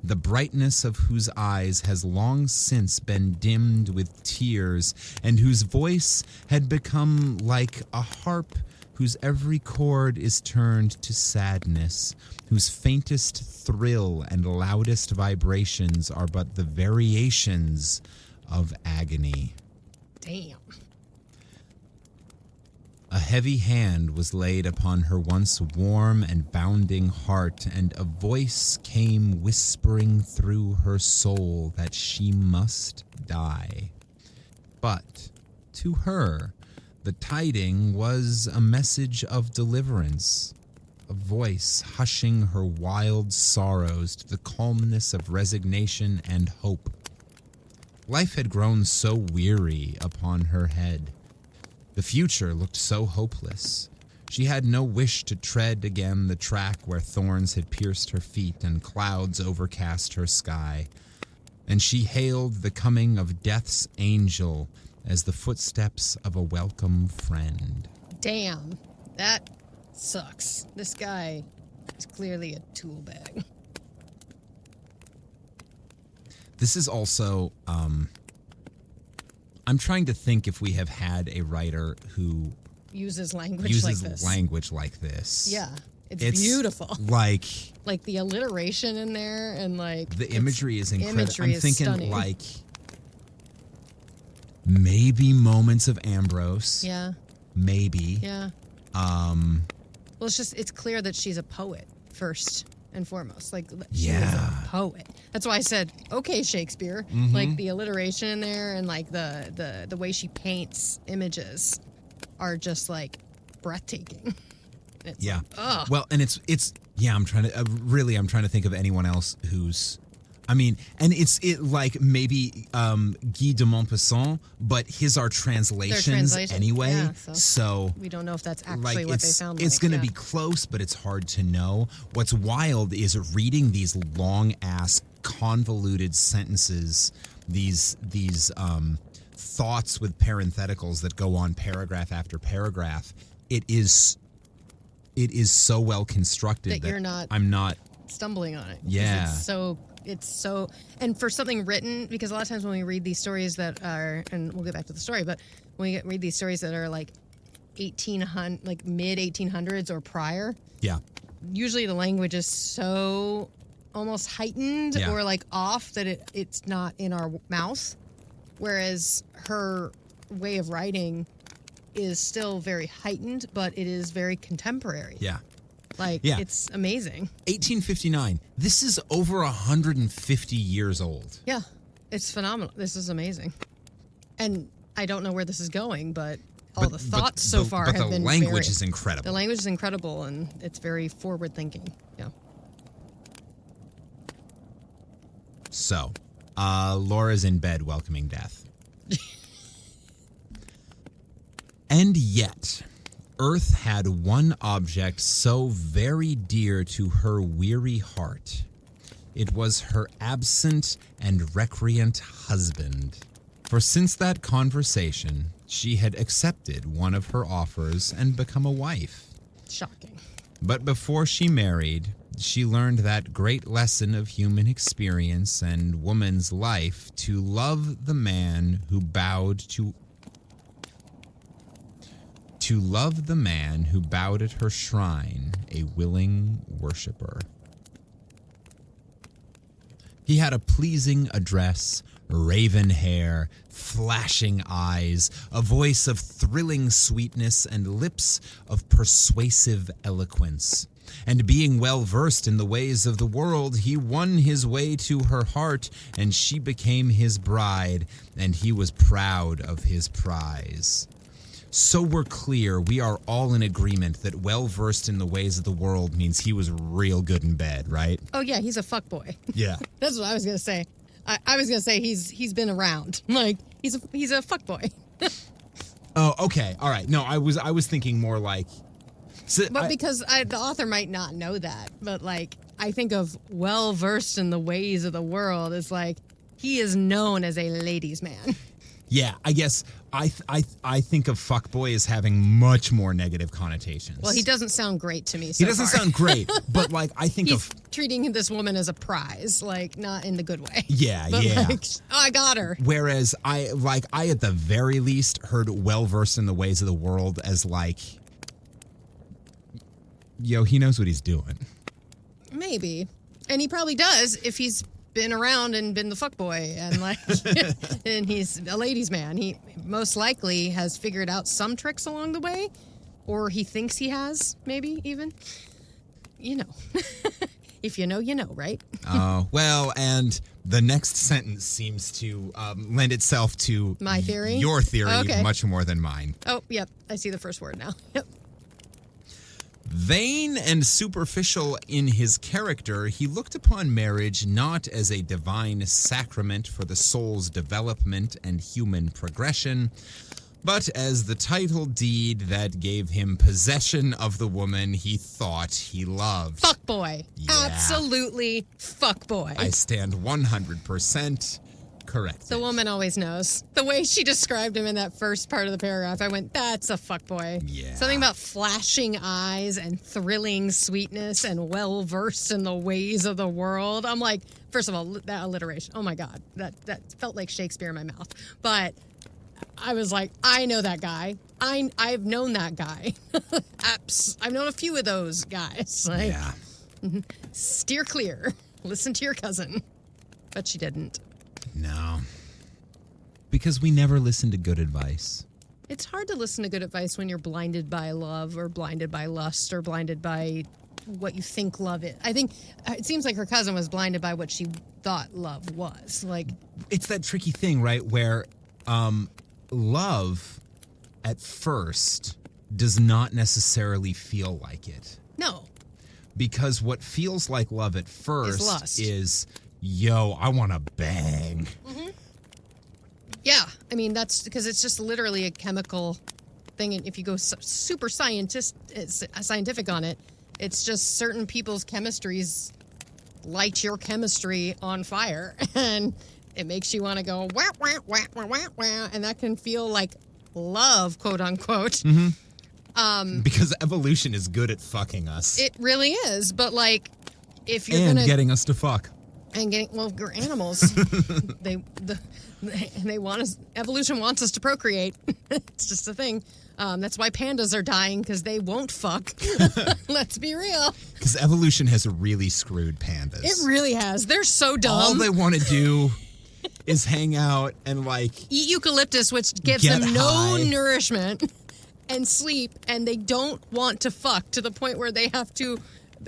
the brightness of whose eyes has long since been dimmed with tears, and whose voice had become like a harp whose every chord is turned to sadness, whose faintest thrill and loudest vibrations are but the variations of agony.
Damn.
A heavy hand was laid upon her once warm and bounding heart, and a voice came whispering through her soul that she must die. But to her, the tiding was a message of deliverance, a voice hushing her wild sorrows to the calmness of resignation and hope. Life had grown so weary upon her head. The future looked so hopeless. She had no wish to tread again the track where thorns had pierced her feet and clouds overcast her sky. And she hailed the coming of death's angel as the footsteps of a welcome friend.
Damn, that sucks. This guy is clearly a tool bag.
This is also, I'm trying to think if we have had a writer who
uses language like this. Yeah, it's beautiful.
Like
the alliteration in there, and
the imagery is incredible. I'm thinking
stunning.
Like maybe moments of Ambrose.
Yeah.
Maybe.
Yeah. Well, it's clear that she's a poet first and foremost. She is a poet. That's why I said, okay, Shakespeare.
Mm-hmm.
Like the alliteration in there, and the way she paints images are just breathtaking.
Yeah.
Ugh.
Well, and it's I'm trying to think of anyone else who's, and maybe Guy de Maupassant, but his are translations anyway.
Yeah,
so
we don't know if that's actually what they sound like.
It's going to be close, but it's hard to know. What's wild is reading these long ass convoluted sentences, these thoughts with parentheticals that go on paragraph after paragraph. It is so well constructed that I'm not
stumbling on it.
Yeah.
It's so, and for something written, because a lot of times when we read these stories that are, and we'll get back to the story, but when we read these stories that are mid 1800s or prior.
Yeah.
Usually the language is so almost heightened or off that it's not in our mouth. Whereas her way of writing is still very heightened, but it is very contemporary.
Yeah.
It's amazing.
1859. This is over 150 years old.
Yeah. It's phenomenal. This is amazing. And I don't know where this is going, but the thoughts so far have been
But the language is incredible.
The language is incredible, and it's very forward-thinking. Yeah.
So, Laura's in bed welcoming death. And yet, Earth had one object so very dear to her weary heart. It was her absent and recreant husband. For since that conversation, she had accepted one of her offers and become a wife.
Shocking.
But before she married, she learned that great lesson of human experience and woman's life, to love the man who bowed at her shrine, a willing worshiper. He had a pleasing address, raven hair, flashing eyes, a voice of thrilling sweetness, and lips of persuasive eloquence. And being well versed in the ways of the world, he won his way to her heart, and she became his bride, and he was proud of his prize. So we're clear, we are all in agreement that well-versed in the ways of the world means he was real good in bed, right?
Oh, yeah, he's a fuckboy.
Yeah.
That's what I was going to say. I was going to say he's been around. He's a fuckboy.
Oh, okay. All right. No, I was thinking more like...
But because the author might not know that, but I think of well-versed in the ways of the world as like, he is known as a ladies' man.
Yeah, I guess I think of fuckboy as having much more negative connotations.
Well, he doesn't sound great to me so
He doesn't
far.
sound great, but like I think
He's
of
treating this woman as a prize, like not in the good way.
Yeah,
But
yeah.
like, oh, I got her.
Whereas I at the very least heard well-versed in the ways of the world as like, yo, he knows what he's doing.
Maybe. And he probably does if he's been around and been the fuckboy and like and he's a ladies' man. He most likely has figured out some tricks along the way, or he thinks he has, maybe even. You know. If you know, you know, right?
Oh, well, and the next sentence seems to lend itself to
My theory?
Your theory
Okay.
much more than mine.
Oh, yep. I see the first word now. Yep.
Vain and superficial in his character, he looked upon marriage not as a divine sacrament for the soul's development and human progression, but as the title deed that gave him possession of the woman he thought he loved.
Fuckboy.
Yeah.
Absolutely fuckboy.
I stand 100% corrected.
The woman always knows. The way she described him in that first part of the paragraph, I went, that's a fuckboy.
Yeah.
Something about flashing eyes and thrilling sweetness and well-versed in the ways of the world. I'm like, first of all, that alliteration. Oh, my God. That felt like Shakespeare in my mouth. But I was like, I know that guy. I've known that guy. I've known a few of those guys. Like,
Yeah.
steer clear. Listen to your cousin. But she didn't.
No. Because we never listen to good advice.
It's hard to listen to good advice when you're blinded by love or blinded by lust or blinded by what you think love is. I think it seems like her cousin was blinded by what she thought love was. Like,
It's that tricky thing, right, where love at first does not necessarily feel like it.
no.
Because what feels like love at first
lust.
is, yo, I want to bang.
Yeah. I mean, that's because it's just literally a chemical thing. And if you go super scientific on it, it's just certain people's chemistries light your chemistry on fire. And it makes you want to go, wah, wah, wah, wah, wah, wah. And that can feel like love, quote unquote.
Because evolution is good at fucking us.
It really is. But like, if you're
and
going to.
getting us to fuck.
And getting, well, we're animals. they want us. Evolution wants us to procreate. It's just a thing. That's why pandas are dying, because they won't fuck. Let's be real.
Because evolution has really screwed pandas.
It really has. They're so dumb.
All they want to do is hang out and like
Eat eucalyptus, which gives
Get
them no
high.
nourishment, and sleep, and they don't want to fuck to the point where they have to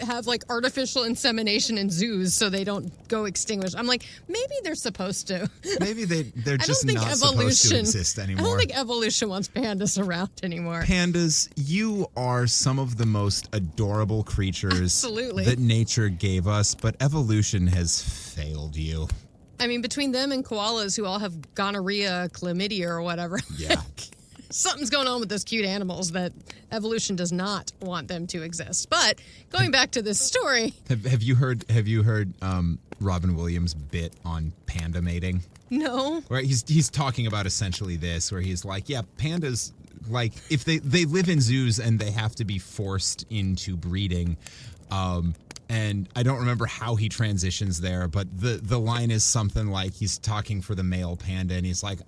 have like artificial insemination in zoos so they don't go extinguished. I'm like, maybe they're supposed to.
maybe they're
I
just
don't think
not supposed to
evolution
exist anymore.
I don't think evolution wants pandas around anymore.
Pandas, you are some of the most adorable creatures
Absolutely.
that nature gave us, but evolution has failed you.
I mean, between them and koalas who all have gonorrhea, chlamydia, or whatever.
Yeah.
Something's going on with those cute animals that evolution does not want them to exist. But going back to this story,
Have you heard Robin Williams' bit on panda mating?
no.
Right, he's talking about essentially this, where he's like, yeah, pandas, like if they live in zoos and they have to be forced into breeding, and I don't remember how he transitions there, but the line is something like he's talking for the male panda and he's like,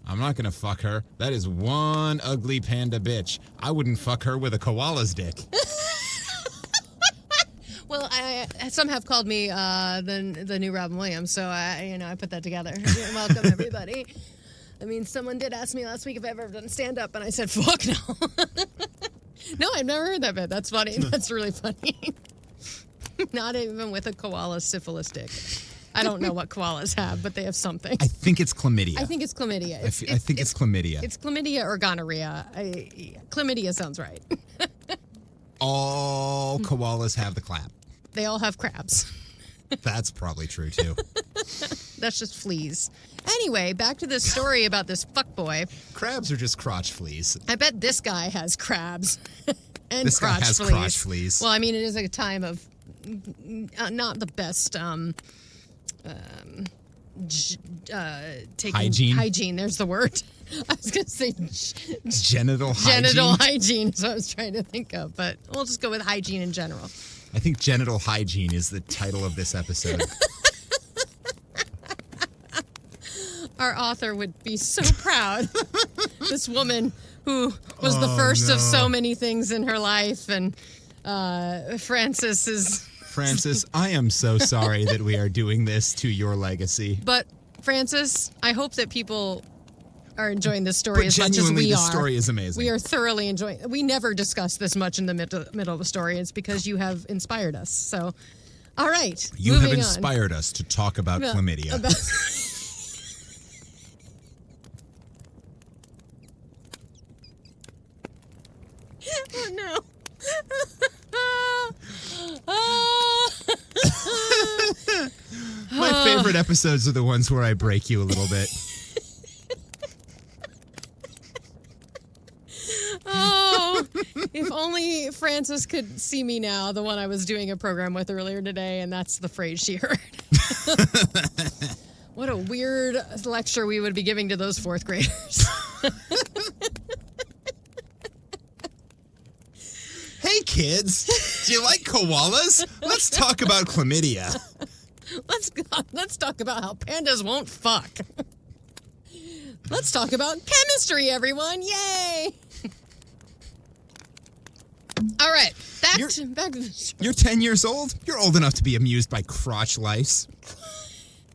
I'm not gonna fuck her. That is one ugly panda bitch. I wouldn't fuck her with a koala's dick.
Well, some have called me the new Robin Williams, so I put that together. Welcome, everybody. I mean, someone did ask me last week if I've ever done stand-up, and I said, fuck no. No, I've never heard that bit. That's funny. That's really funny. Not even with a koala syphilis dick. I don't know what koalas have, but they have something.
I think it's chlamydia.
I think it's chlamydia.
I think it's chlamydia.
It's chlamydia or gonorrhea. Chlamydia sounds right.
All koalas have the clap.
They all have crabs.
That's probably true, too.
That's just fleas. Anyway, back to this story about this fuckboy.
Crabs are just crotch fleas.
I bet this guy has crabs and
This guy
crotch
has
fleas.
crotch fleas.
Well, I mean, it is a time of not the best hygiene. There's the word. I was going to say
genital hygiene.
Genital hygiene is what I was trying to think of, but we'll just go with hygiene in general.
I think genital hygiene is the title of this episode.
Our author would be so proud. This woman who was the first of so many things in her life, and Frances,
I am so sorry that we are doing this to your legacy.
But Frances, I hope that people are enjoying this story as much as
genuinely,
we are.
This story is amazing.
We are thoroughly enjoying. We never discuss this much in the middle of a story. It's because you have inspired us. So, all right,
you have inspired us to talk about chlamydia.
Oh no.
My favorite episodes are the ones where I break you a little bit.
Oh, if only Frances could see me now, the one I was doing a program with earlier today, and that's the phrase she heard. What a weird lecture we would be giving to those fourth graders.
Hey, kids, do you like koalas? Let's talk about chlamydia.
Let's talk about how pandas won't fuck. Let's talk about chemistry, everyone. Yay! All right, back to the story.
You're 10 years old? You're old enough to be amused by crotch lice.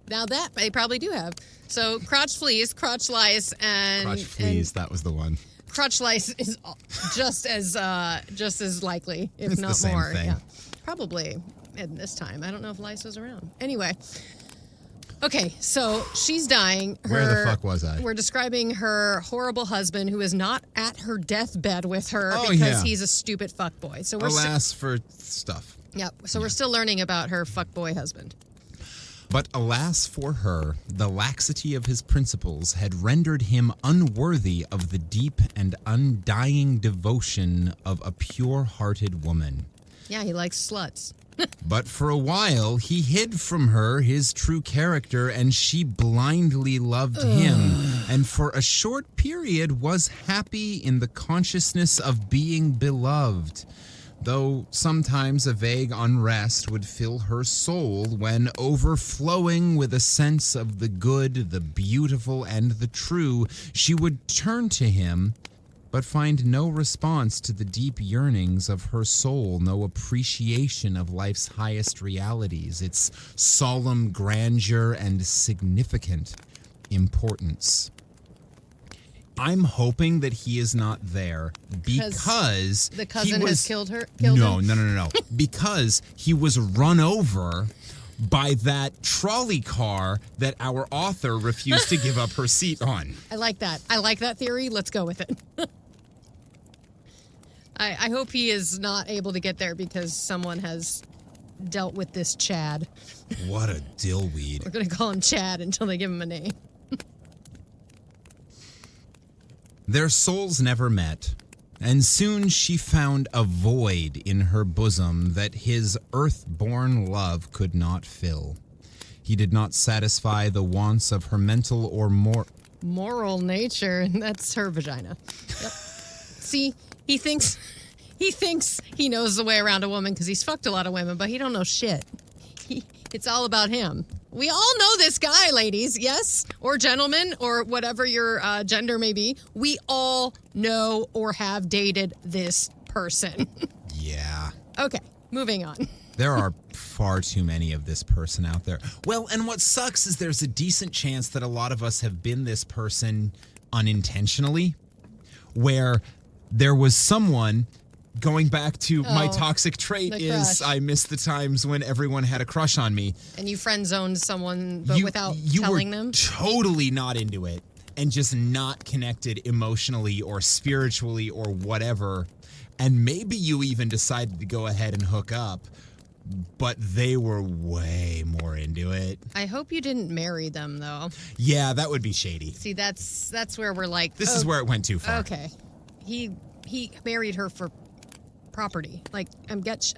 Now that they probably do have. So crotch fleas, crotch lice, and...
Crotch fleas, that was the one.
Crotch lice is just as likely, if
it's
not
the same
more.
Thing.
Yeah, probably in this time. I don't know if lice was around. Anyway, okay, so she's dying.
Where the fuck was I?
We're describing her horrible husband who is not at her deathbed with her because he's a stupid fuckboy. So
alas for stuff.
Yep. So we're still learning about her fuckboy husband.
But alas for her, the laxity of his principles had rendered him unworthy of the deep and undying devotion of a pure-hearted woman.
Yeah, he likes sluts.
But for a while, he hid from her his true character, and she blindly loved him, and for a short period was happy in the consciousness of being beloved. Though sometimes a vague unrest would fill her soul when, overflowing with a sense of the good, the beautiful, and the true, she would turn to him, but find no response to the deep yearnings of her soul, no appreciation of life's highest realities, its solemn grandeur and significant importance. I'm hoping that he is not there because
the cousin has killed him?
No. Because he was run over by that trolley car that our author refused to give up her seat on.
I like that. I like that theory. Let's go with it. I hope he is not able to get there because someone has dealt with this Chad.
What a dillweed.
We're going to call him Chad until they give him a name.
Their souls never met, and soon she found a void in her bosom that his earth-born love could not fill. He did not satisfy the wants of her mental or
moral nature, and that's her vagina. Yep. See, he thinks he knows the way around a woman because he's fucked a lot of women, but he don't know shit. It's all about him. We all know this guy, ladies, yes? Or gentlemen, or whatever your gender may be. We all know or have dated this person.
Yeah.
Okay, moving on.
There are far too many of this person out there. Well, and what sucks is there's a decent chance that a lot of us have been this person unintentionally, where there was someone... Going back to my toxic trait is I miss the times when everyone had a crush on me.
And you friend zoned someone but without telling them?
You were totally not into it and just not connected emotionally or spiritually or whatever. And maybe you even decided to go ahead and hook up, but they were way more into it.
I hope you didn't marry them, though.
Yeah, that would be shady.
See, that's where we're like...
This is where it went too far.
Okay. He married her for property. Like, I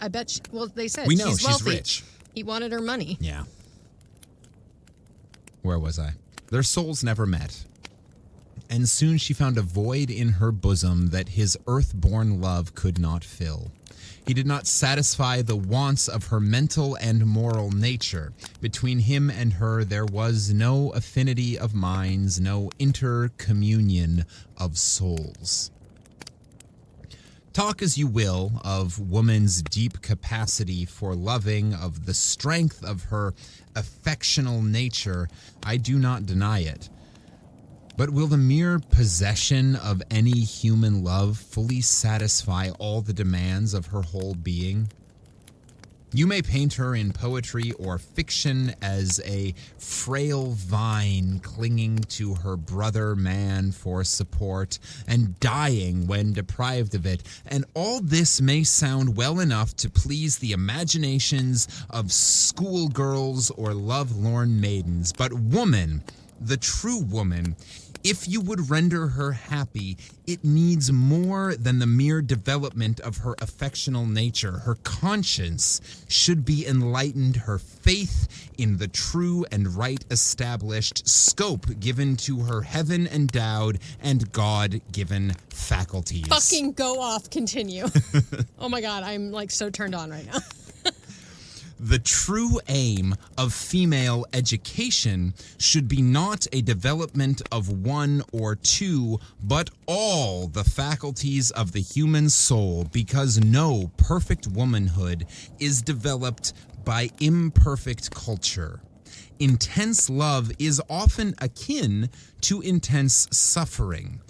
bet. Well, they said
We know
she's wealthy.
rich.
He wanted her money.
Yeah. Where was I? Their souls never met. And soon she found a void in her bosom that his earth-born love could not fill. He did not satisfy the wants of her mental and moral nature. Between him and her there was no affinity of minds, no intercommunion of souls. Talk as you will of woman's deep capacity for loving, of the strength of her affectional nature, I do not deny it. But will the mere possession of any human love fully satisfy all the demands of her whole being? You may paint her in poetry or fiction as a frail vine clinging to her brother man for support and dying when deprived of it, and all this may sound well enough to please the imaginations of schoolgirls or lovelorn maidens. But woman, the true woman, if you would render her happy, it needs more than the mere development of her affectional nature. Her conscience should be enlightened, her faith in the true and right established scope given to her heaven-endowed and God-given faculties.
Fucking go off. Continue. Oh my God, I'm like so turned on right now.
The true aim of female education should be not a development of one or two, but all the faculties of the human soul, because no perfect womanhood is developed by imperfect culture. Intense love is often akin to intense suffering,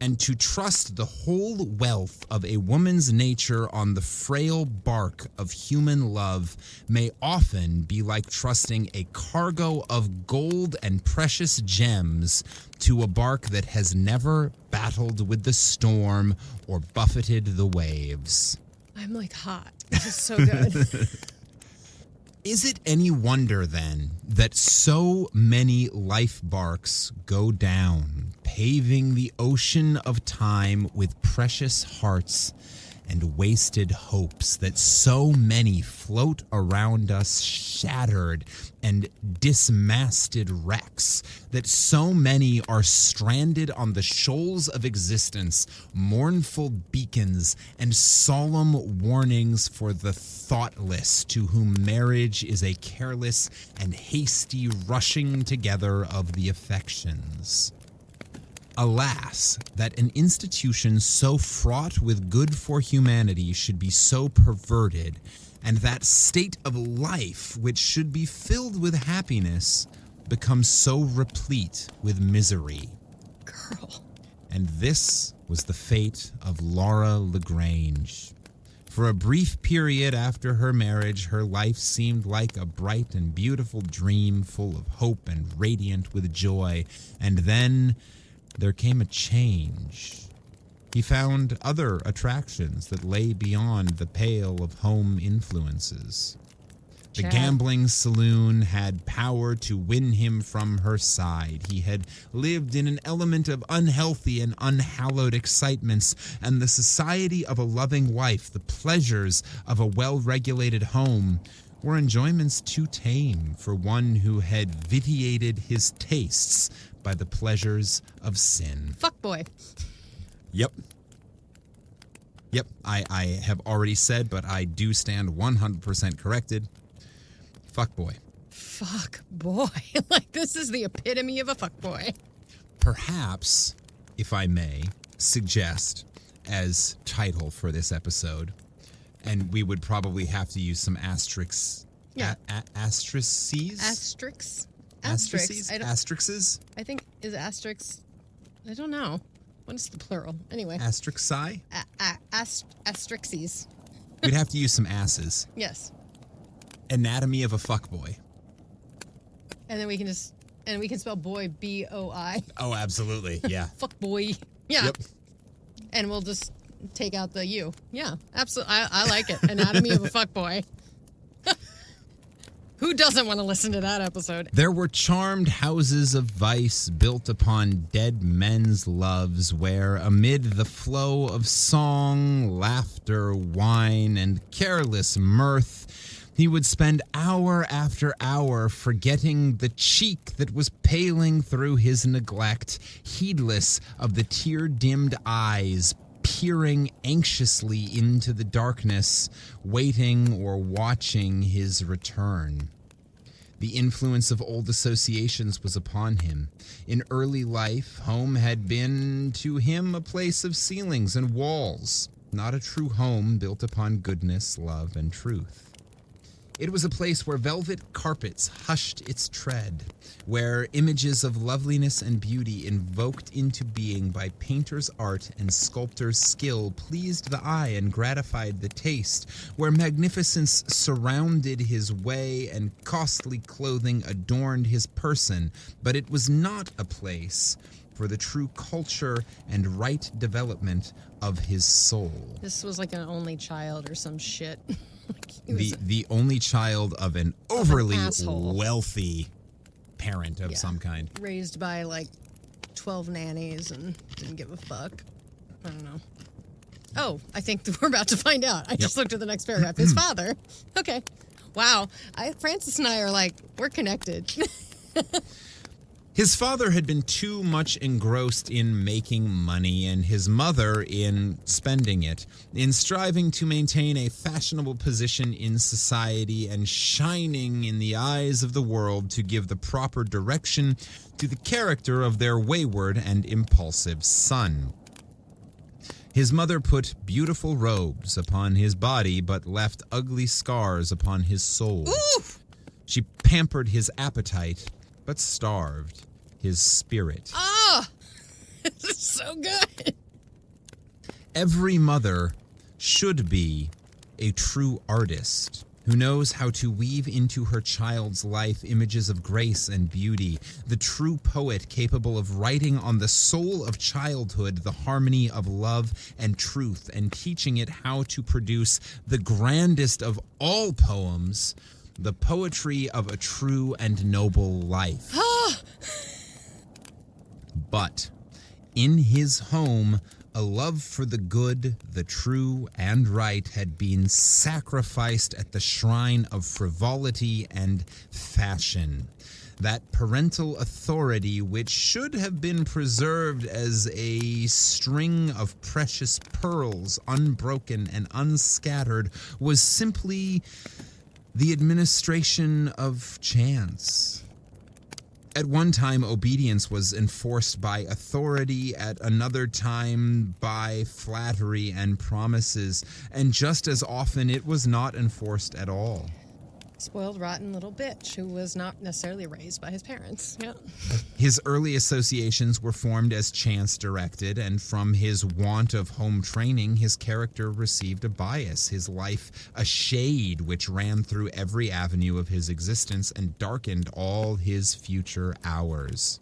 and to trust the whole wealth of a woman's nature on the frail bark of human love may often be like trusting a cargo of gold and precious gems to a bark that has never battled with the storm or buffeted the waves.
I'm like hot. This is so good.
Is it any wonder, then, that so many life barks go down, paving the ocean of time with precious hearts and wasted hopes, that so many float around us shattered and dismasted wrecks, that so many are stranded on the shoals of existence, mournful beacons and solemn warnings for the thoughtless, to whom marriage is a careless and hasty rushing together of the affections? Alas, that an institution so fraught with good for humanity should be so perverted, and that state of life which should be filled with happiness becomes so replete with misery.
Girl.
And this was the fate of Laura LaGrange. For a brief period after her marriage, her life seemed like a bright and beautiful dream, full of hope and radiant with joy. And then there came a change. He found other attractions that lay beyond the pale of home influences. The gambling saloon had power to win him from her side. He had lived in an element of unhealthy and unhallowed excitements, and the society of a loving wife, the pleasures of a well-regulated home, were enjoyments too tame for one who had vitiated his tastes by the pleasures of sin.
Fuck boy.
Yep. I have already said, but I do stand 100% corrected. Fuck boy.
Fuck boy. Like, this is the epitome of a fuck boy.
Perhaps, if I may suggest as title for this episode, and we would probably have to use some asterisks.
Yeah.
Asterisks?
Asterisks?
Asterisks?
I think, is asterisks? I don't know. What is the plural? Anyway.
Asterixi?
Asterisks.
We'd have to use some asses.
Yes.
Anatomy of a fuckboy.
And then we can spell boy B-O-I.
Oh, absolutely. Yeah.
Fuck boy. Yeah.
Yep.
And we'll just take out the U. Yeah, absolutely. I like it. Anatomy of a fuck boy. Who doesn't want to listen to that episode?
There were charmed houses of vice built upon dead men's loves, where amid the flow of song, laughter, wine, and careless mirth, he would spend hour after hour forgetting the cheek that was paling through his neglect, heedless of the tear-dimmed eyes peering anxiously into the darkness, waiting or watching his return. The influence of old associations was upon him. In early life, home had been to him a place of ceilings and walls, not a true home built upon goodness, love, and truth. It was a place where velvet carpets hushed its tread, where images of loveliness and beauty invoked into being by painter's art and sculptor's skill pleased the eye and gratified the taste, where magnificence surrounded his way and costly clothing adorned his person, but it was not a place for the true culture and right development of his soul.
This was like an only child or some shit.
The only child of an overly
asshole.
wealthy parent of some kind.
Raised by like 12 nannies and didn't give a fuck. I don't know. Oh, I think we're about to find out. I just looked at the next paragraph. His father. Okay. Wow. Frances and I are like, we're connected.
His father had been too much engrossed in making money and his mother in spending it, in striving to maintain a fashionable position in society and shining in the eyes of the world to give the proper direction to the character of their wayward and impulsive son. His mother put beautiful robes upon his body but left ugly scars upon his soul.
Oof!
She pampered his appetite but starved his spirit.
Oh, this is so good.
Every mother should be a true artist who knows how to weave into her child's life images of grace and beauty, the true poet capable of writing on the soul of childhood the harmony of love and truth, and teaching it how to produce the grandest of all poems, the poetry of a true and noble life. But in his home, a love for the good, the true, and right had been sacrificed at the shrine of frivolity and fashion. That parental authority, which should have been preserved as a string of precious pearls, unbroken and unscattered, was simply the administration of chance. At one time, obedience was enforced by authority, at another time by flattery and promises, and just as often it was not enforced at all.
Spoiled, rotten little bitch who was not necessarily raised by his parents. Yeah.
His early associations were formed as chance-directed, and from his want of home training, his character received a bias, his life a shade which ran through every avenue of his existence and darkened all his future hours.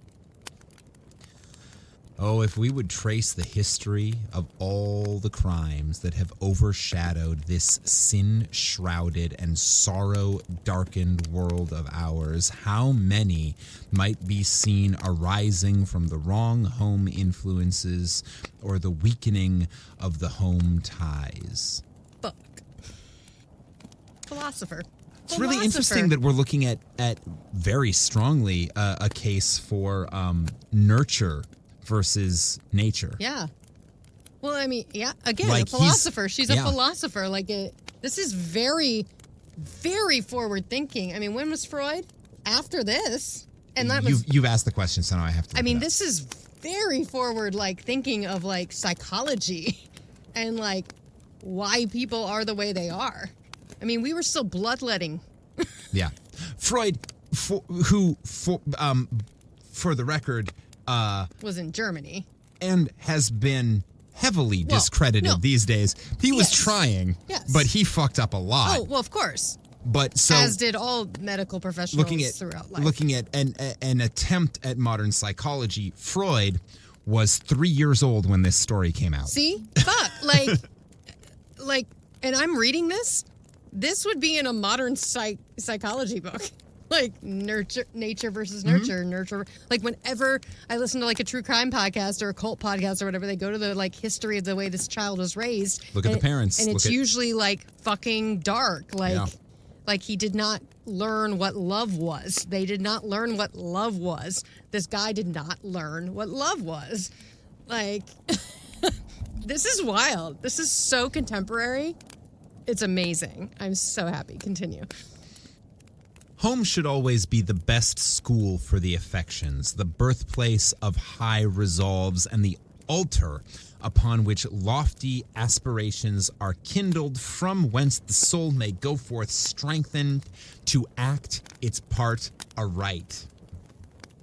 Oh, if we would trace the history of all the crimes that have overshadowed this sin-shrouded and sorrow-darkened world of ours, how many might be seen arising from the wrong home influences or the weakening of the home ties?
Fuck. Philosopher.
It's really interesting that we're looking at very strongly a case for nurture versus nature.
Yeah. Well, I mean, yeah, again,
Like
a philosopher. She's a
yeah.
philosopher. Like, this is very, very forward thinking. I mean, when was Freud? After this. And that was...
You've asked the question, so now I have to look it up.
This is very forward, like, thinking of, like, psychology and, like, why people are the way they are. I mean, we were still bloodletting.
Yeah. Freud, for the record...
was in Germany.
And has been heavily discredited these days. He was trying, but he fucked up a lot.
Oh, well, of course.
But so...
As did all medical professionals throughout life.
Looking at an attempt at modern psychology, Freud was 3 years old when this story came out.
See? Fuck. Like, and I'm reading this This would be in a modern psychology book. Like nature versus nurture, nurture. Like whenever I listen to like a true crime podcast or a cult podcast or whatever, they go to the like history of the way this child was raised.
Look at the parents.
And it's usually like fucking dark. Like he did not learn what love was. They did not learn what love was. This guy did not learn what love was. Like, this is wild. This is so contemporary. It's amazing. I'm so happy. Continue.
Home should always be the best school for the affections, the birthplace of high resolves, and the altar upon which lofty aspirations are kindled, from whence the soul may go forth strengthened to act its part aright.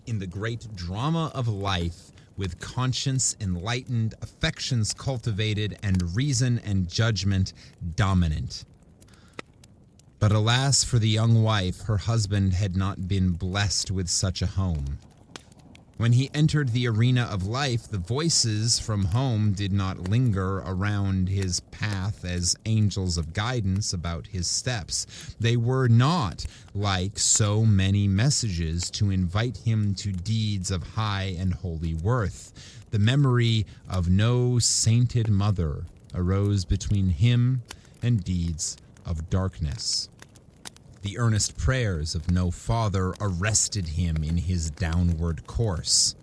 In the great drama of life, with conscience enlightened, affections cultivated, and reason and judgment dominant. But alas for the young wife, her husband had not been blessed with such a home. When he entered the arena of life, the voices from home did not linger around his path as angels of guidance about his steps. They were not like so many messages to invite him to deeds of high and holy worth. The memory of no sainted mother arose between him and deeds of darkness. The earnest prayers of no father arrested him in his downward course.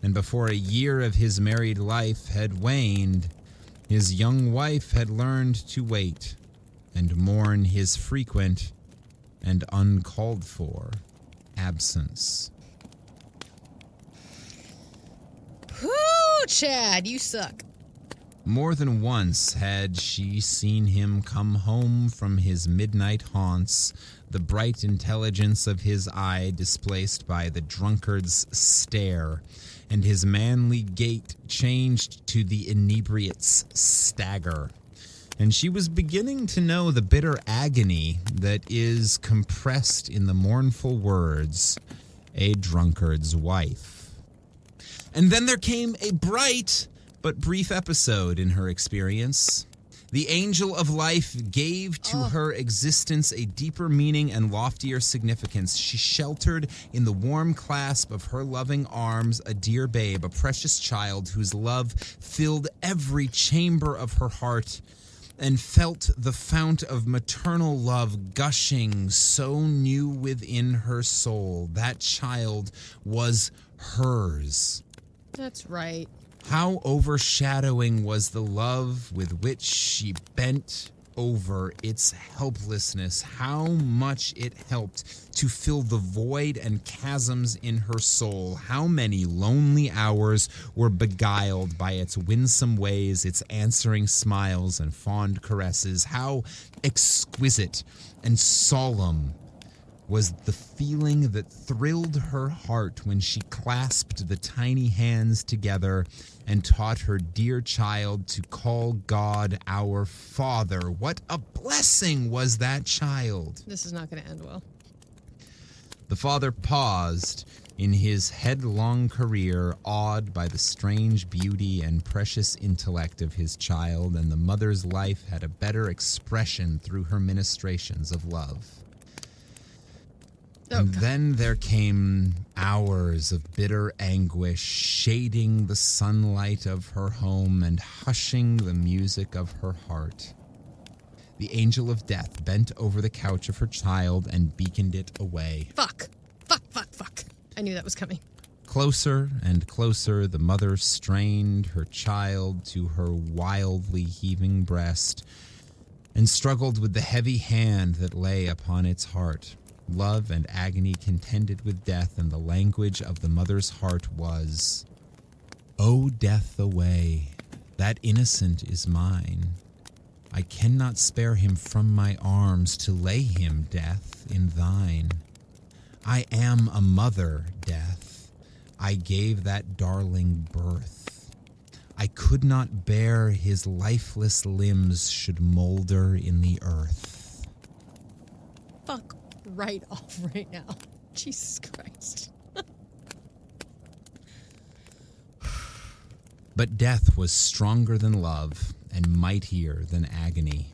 And before a year of his married life had waned, his young wife had learned to wait and mourn his frequent and uncalled for absence.
Whoo, Chad, you suck.
More than once had she seen him come home from his midnight haunts, the bright intelligence of his eye displaced by the drunkard's stare, and his manly gait changed to the inebriate's stagger. And she was beginning to know the bitter agony that is compressed in the mournful words, "a drunkard's wife." And then there came a bright but brief episode in her experience. The angel of life gave to her existence a deeper meaning and loftier significance. She sheltered in the warm clasp of her loving arms a dear babe, a precious child whose love filled every chamber of her heart, and felt the fount of maternal love gushing so new within her soul. That child was hers.
That's right.
How overshadowing was the love with which she bent over its helplessness, how much it helped to fill the void and chasms in her soul, how many lonely hours were beguiled by its winsome ways, its answering smiles and fond caresses, how exquisite and solemn was the feeling that thrilled her heart when she clasped the tiny hands together and taught her dear child to call God our Father. What a blessing was that child!
This is not going to end well.
The father paused in his headlong career, awed by the strange beauty and precious intellect of his child, and the mother's life had a better expression through her ministrations of love. And then there came hours of bitter anguish, shading the sunlight of her home and hushing the music of her heart. The angel of death bent over the couch of her child and beaconed it away.
Fuck. I knew that was coming.
Closer and closer, the mother strained her child to her wildly heaving breast and struggled with the heavy hand that lay upon its heart. Love and agony contended with death, and the language of the mother's heart was, "O death away, that innocent is mine. I cannot spare him from my arms to lay him, death, in thine. I am a mother, death. I gave that darling birth. I could not bear his lifeless limbs should molder in the earth."
Fuck right off right now. Jesus Christ.
But death was stronger than love and mightier than agony.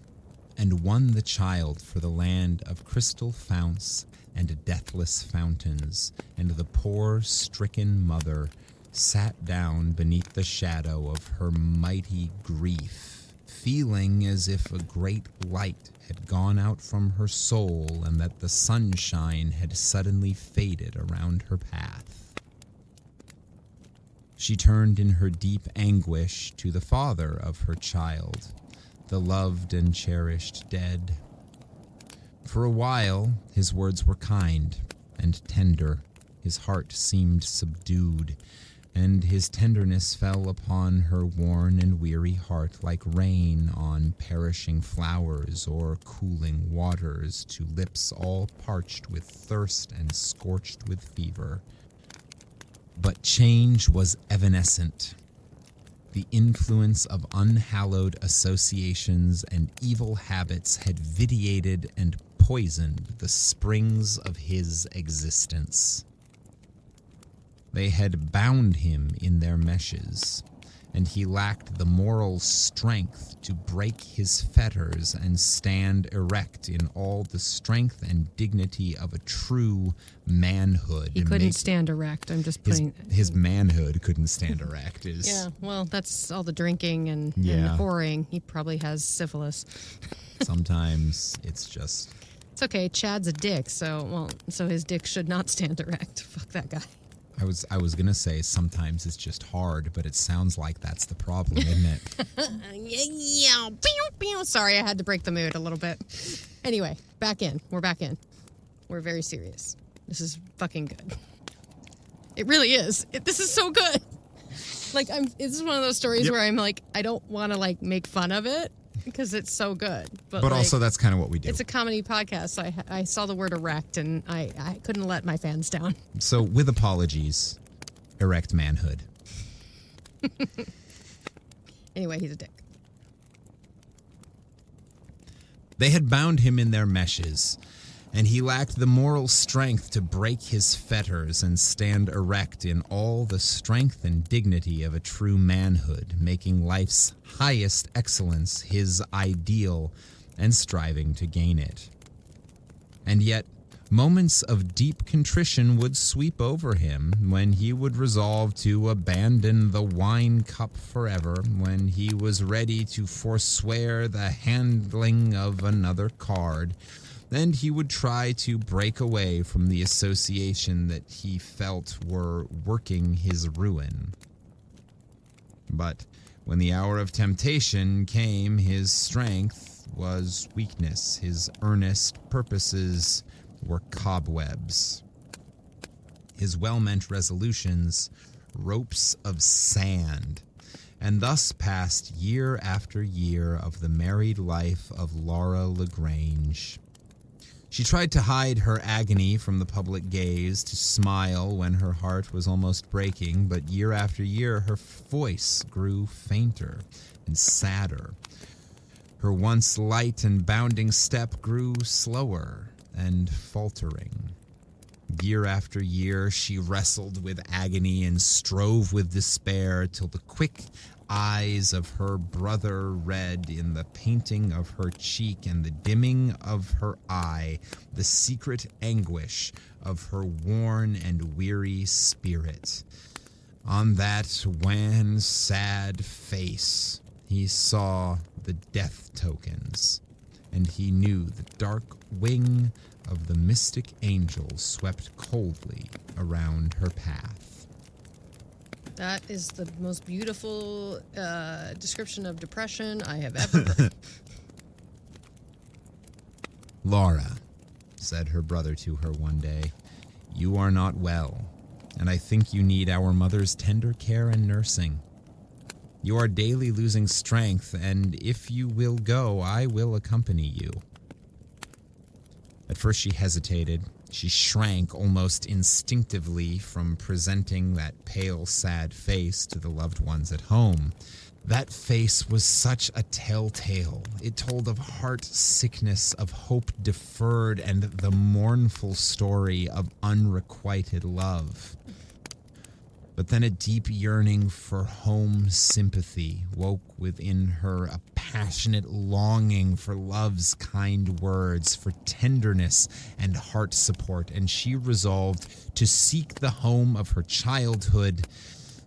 and won the child for the land of crystal founts and deathless fountains, and the poor stricken mother sat down beneath the shadow of her mighty grief, feeling as if a great light had gone out from her soul and that the sunshine had suddenly faded around her path. She turned in her deep anguish to the father of her child, the loved and cherished dead. For a while, his words were kind and tender. His heart seemed subdued, and his tenderness fell upon her worn and weary heart like rain on perishing flowers or cooling waters to lips all parched with thirst and scorched with fever. But change was evanescent. The influence of unhallowed associations and evil habits had vitiated and poisoned the springs of his existence. They had bound him in their meshes, and he lacked the moral strength to break his fetters and stand erect in all the strength and dignity of a true manhood.
He couldn't stand erect. I'm just putting...
His manhood couldn't stand erect.
Yeah, well, that's all the drinking and the whoring. He probably has syphilis.
Sometimes it's just...
It's okay. Chad's a dick, so his dick should not stand erect. Fuck that guy.
I was going to say sometimes it's just hard, but it sounds like that's the problem, isn't
it? Sorry, I had to break the mood a little bit. Anyway, back in. We're back in. We're very serious. This is fucking good. It really is. This is so good. Like, this is one of those stories where I'm like, I don't want to like make fun of it because it's so good. But like,
also that's kind of what we do.
It's a comedy podcast, so I saw the word erect and I couldn't let my fans down.
So with apologies, erect manhood.
Anyway, he's a dick.
They had bound him in their meshes, and he lacked the moral strength to break his fetters and stand erect in all the strength and dignity of a true manhood, making life's highest excellence his ideal and striving to gain it. And yet, moments of deep contrition would sweep over him when he would resolve to abandon the wine cup forever, when he was ready to forswear the handling of another card, and he would try to break away from the association that he felt were working his ruin. But when the hour of temptation came, his strength was weakness, his earnest purposes were cobwebs, his well-meant resolutions ropes of sand, and thus passed year after year of the married life of Laura LaGrange. She tried to hide her agony from the public gaze, to smile when her heart was almost breaking, but year after year her voice grew fainter and sadder. Her once light and bounding step grew slower and faltering. Year after year she wrestled with agony and strove with despair till the quick eyes of her brother read in the painting of her cheek and the dimming of her eye the secret anguish of her worn and weary spirit. On that wan, sad face he saw the death tokens, and he knew the dark wing of the mystic angel swept coldly around her path.
That is the most beautiful description of depression I have ever heard.
Laura, said her brother to her one day, you are not well, and I think you need our mother's tender care and nursing. You are daily losing strength, and if you will go, I will accompany you. At first she hesitated. She shrank almost instinctively from presenting that pale, sad face to the loved ones at home. That face was such a telltale. It told of heart sickness, of hope deferred, and the mournful story of unrequited love. But then a deep yearning for home sympathy woke within her, a passionate longing for love's kind words, for tenderness and heart support, and she resolved to seek the home of her childhood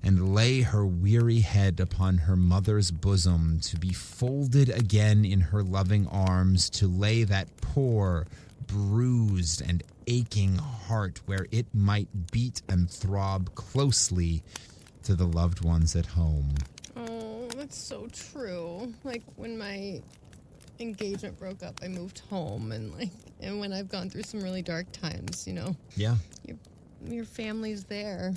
and lay her weary head upon her mother's bosom, to be folded again in her loving arms, to lay that poor, bruised, and aching heart where it might beat and throb closely to the loved ones at home.
Oh, that's so true. Like when my engagement broke up, I moved home, and when I've gone through some really dark times,
Yeah.
your family's there.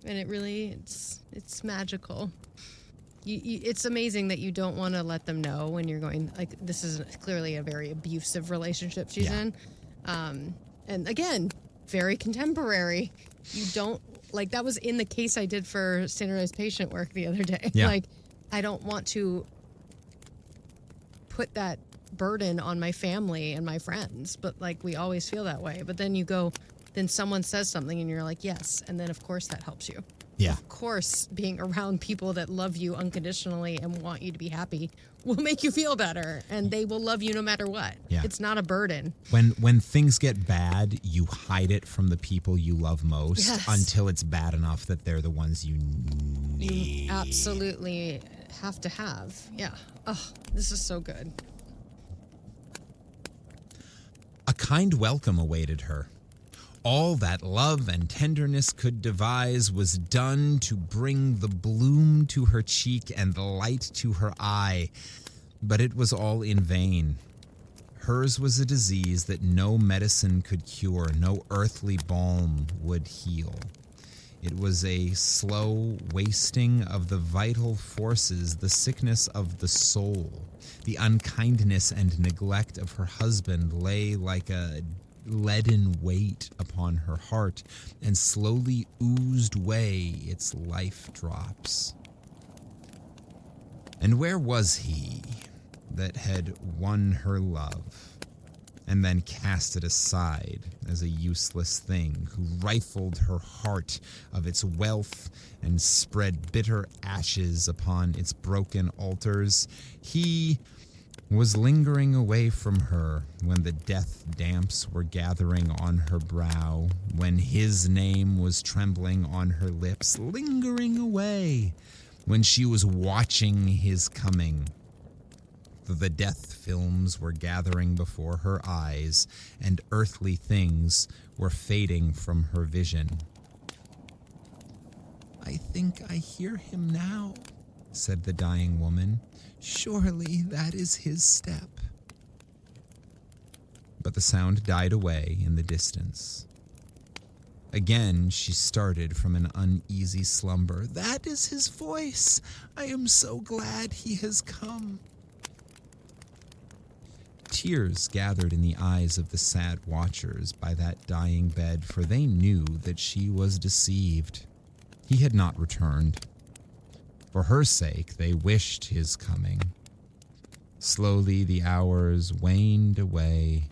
And it's magical. It's amazing that you don't want to let them know when you're going, like, this is clearly a very abusive relationship she's in. And again, very contemporary. You don't, like, that was in the case I did for standardized patient work the other day.
Yeah.
Like, I don't want to put that burden on my family and my friends, but, like, we always feel that way. But then then someone says something and you're like, yes. And then, of course, that helps you.
Yeah.
Of course, being around people that love you unconditionally and want you to be happy will make you feel better, and they will love you no matter what.
Yeah.
It's not a burden.
When things get bad, you hide it from the people you love most until it's bad enough that they're the ones you need.
You absolutely have to have. Yeah. Oh, this is so good.
A kind welcome awaited her. All that love and tenderness could devise was done to bring the bloom to her cheek and the light to her eye, but it was all in vain. Hers was a disease that no medicine could cure, no earthly balm would heal. It was a slow wasting of the vital forces, the sickness of the soul. The unkindness and neglect of her husband lay like a leaden weight upon her heart, and slowly oozed away its life drops. And where was he that had won her love, and then cast it aside as a useless thing, who rifled her heart of its wealth and spread bitter ashes upon its broken altars? He was lingering away from her when the death damps were gathering on her brow, when his name was trembling on her lips, lingering away when she was watching his coming. The death films were gathering before her eyes, and earthly things were fading from her vision. "I think I hear him now," said the dying woman. "Surely that is his step." But the sound died away in the distance. Again she started from an uneasy slumber. "That is his voice. I am so glad he has come." Tears gathered in the eyes of the sad watchers by that dying bed, for they knew that she was deceived. He had not returned. For her sake, they wished his coming. Slowly the hours waned away,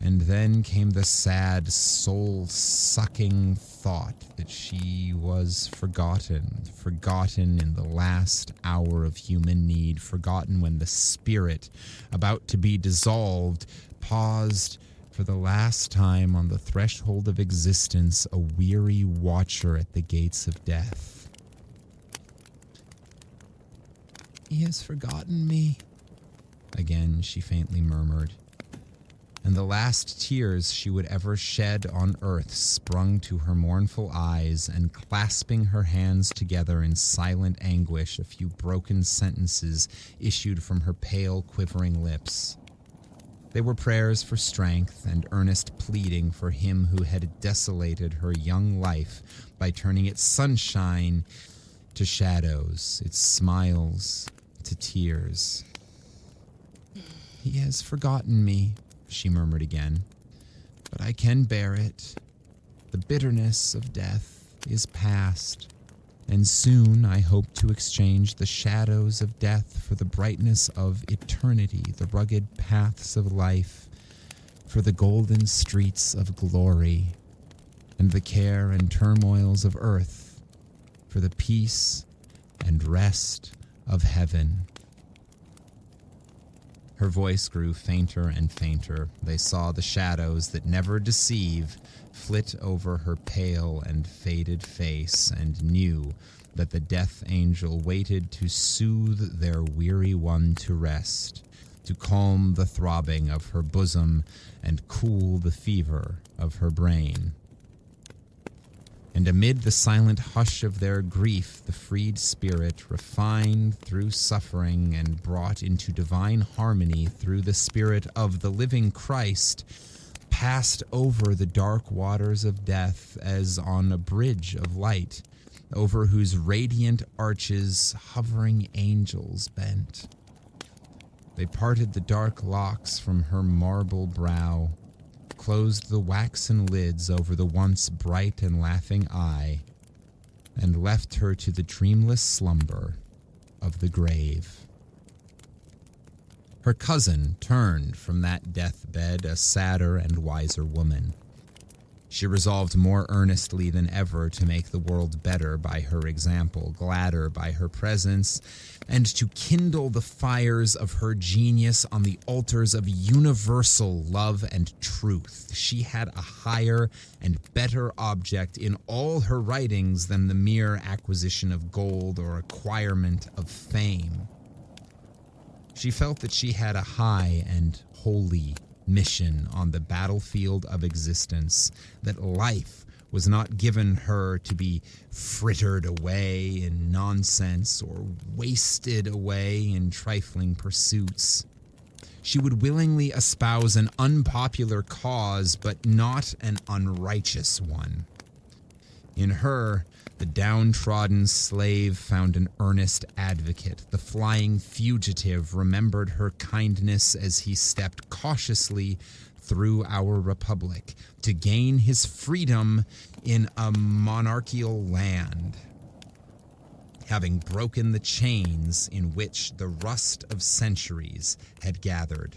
and then came the sad, soul-sucking thought that she was forgotten in the last hour of human need, forgotten when the spirit, about to be dissolved, paused for the last time on the threshold of existence, a weary watcher at the gates of death. "He has forgotten me," again she faintly murmured, and the last tears she would ever shed on earth sprung to her mournful eyes, and clasping her hands together in silent anguish, a few broken sentences issued from her pale, quivering lips. They were prayers for strength and earnest pleading for him who had desolated her young life by turning its sunshine to shadows, its smiles to tears. "He has forgotten me," she murmured again, "but I can bear it. The bitterness of death is past, and soon I hope to exchange the shadows of death for the brightness of eternity, the rugged paths of life for the golden streets of glory, and the care and turmoils of earth for the peace and rest of heaven." Her voice grew fainter and fainter. They saw the shadows that never deceive flit over her pale and faded face and knew that the death angel waited to soothe their weary one to rest, to calm the throbbing of her bosom and cool the fever of her brain. And amid the silent hush of their grief, the freed spirit, refined through suffering and brought into divine harmony through the spirit of the living Christ, passed over the dark waters of death as on a bridge of light, over whose radiant arches hovering angels bent. They parted the dark locks from her marble brow, closed the waxen lids over the once bright and laughing eye, and left her to the dreamless slumber of the grave. Her cousin turned from that deathbed a sadder and wiser woman. She resolved more earnestly than ever to make the world better by her example, gladder by her presence, and to kindle the fires of her genius on the altars of universal love and truth. She had a higher and better object in all her writings than the mere acquisition of gold or acquirement of fame. She felt that she had a high and holy mission on the battlefield of existence, that life was not given her to be frittered away in nonsense or wasted away in trifling pursuits. She would willingly espouse an unpopular cause, but not an unrighteous one. In her, the downtrodden slave found an earnest advocate. The flying fugitive remembered her kindness as he stepped cautiously through our republic to gain his freedom in a monarchical land, having broken the chains in which the rust of centuries had gathered.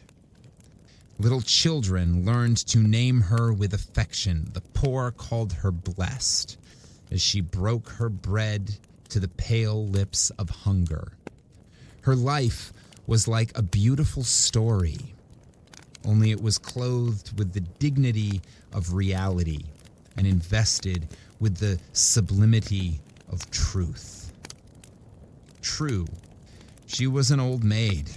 Little children learned to name her with affection. The poor called her blessed, as she broke her bread to the pale lips of hunger. Her life was like a beautiful story, only it was clothed with the dignity of reality and invested with the sublimity of truth. True, she was an old maid.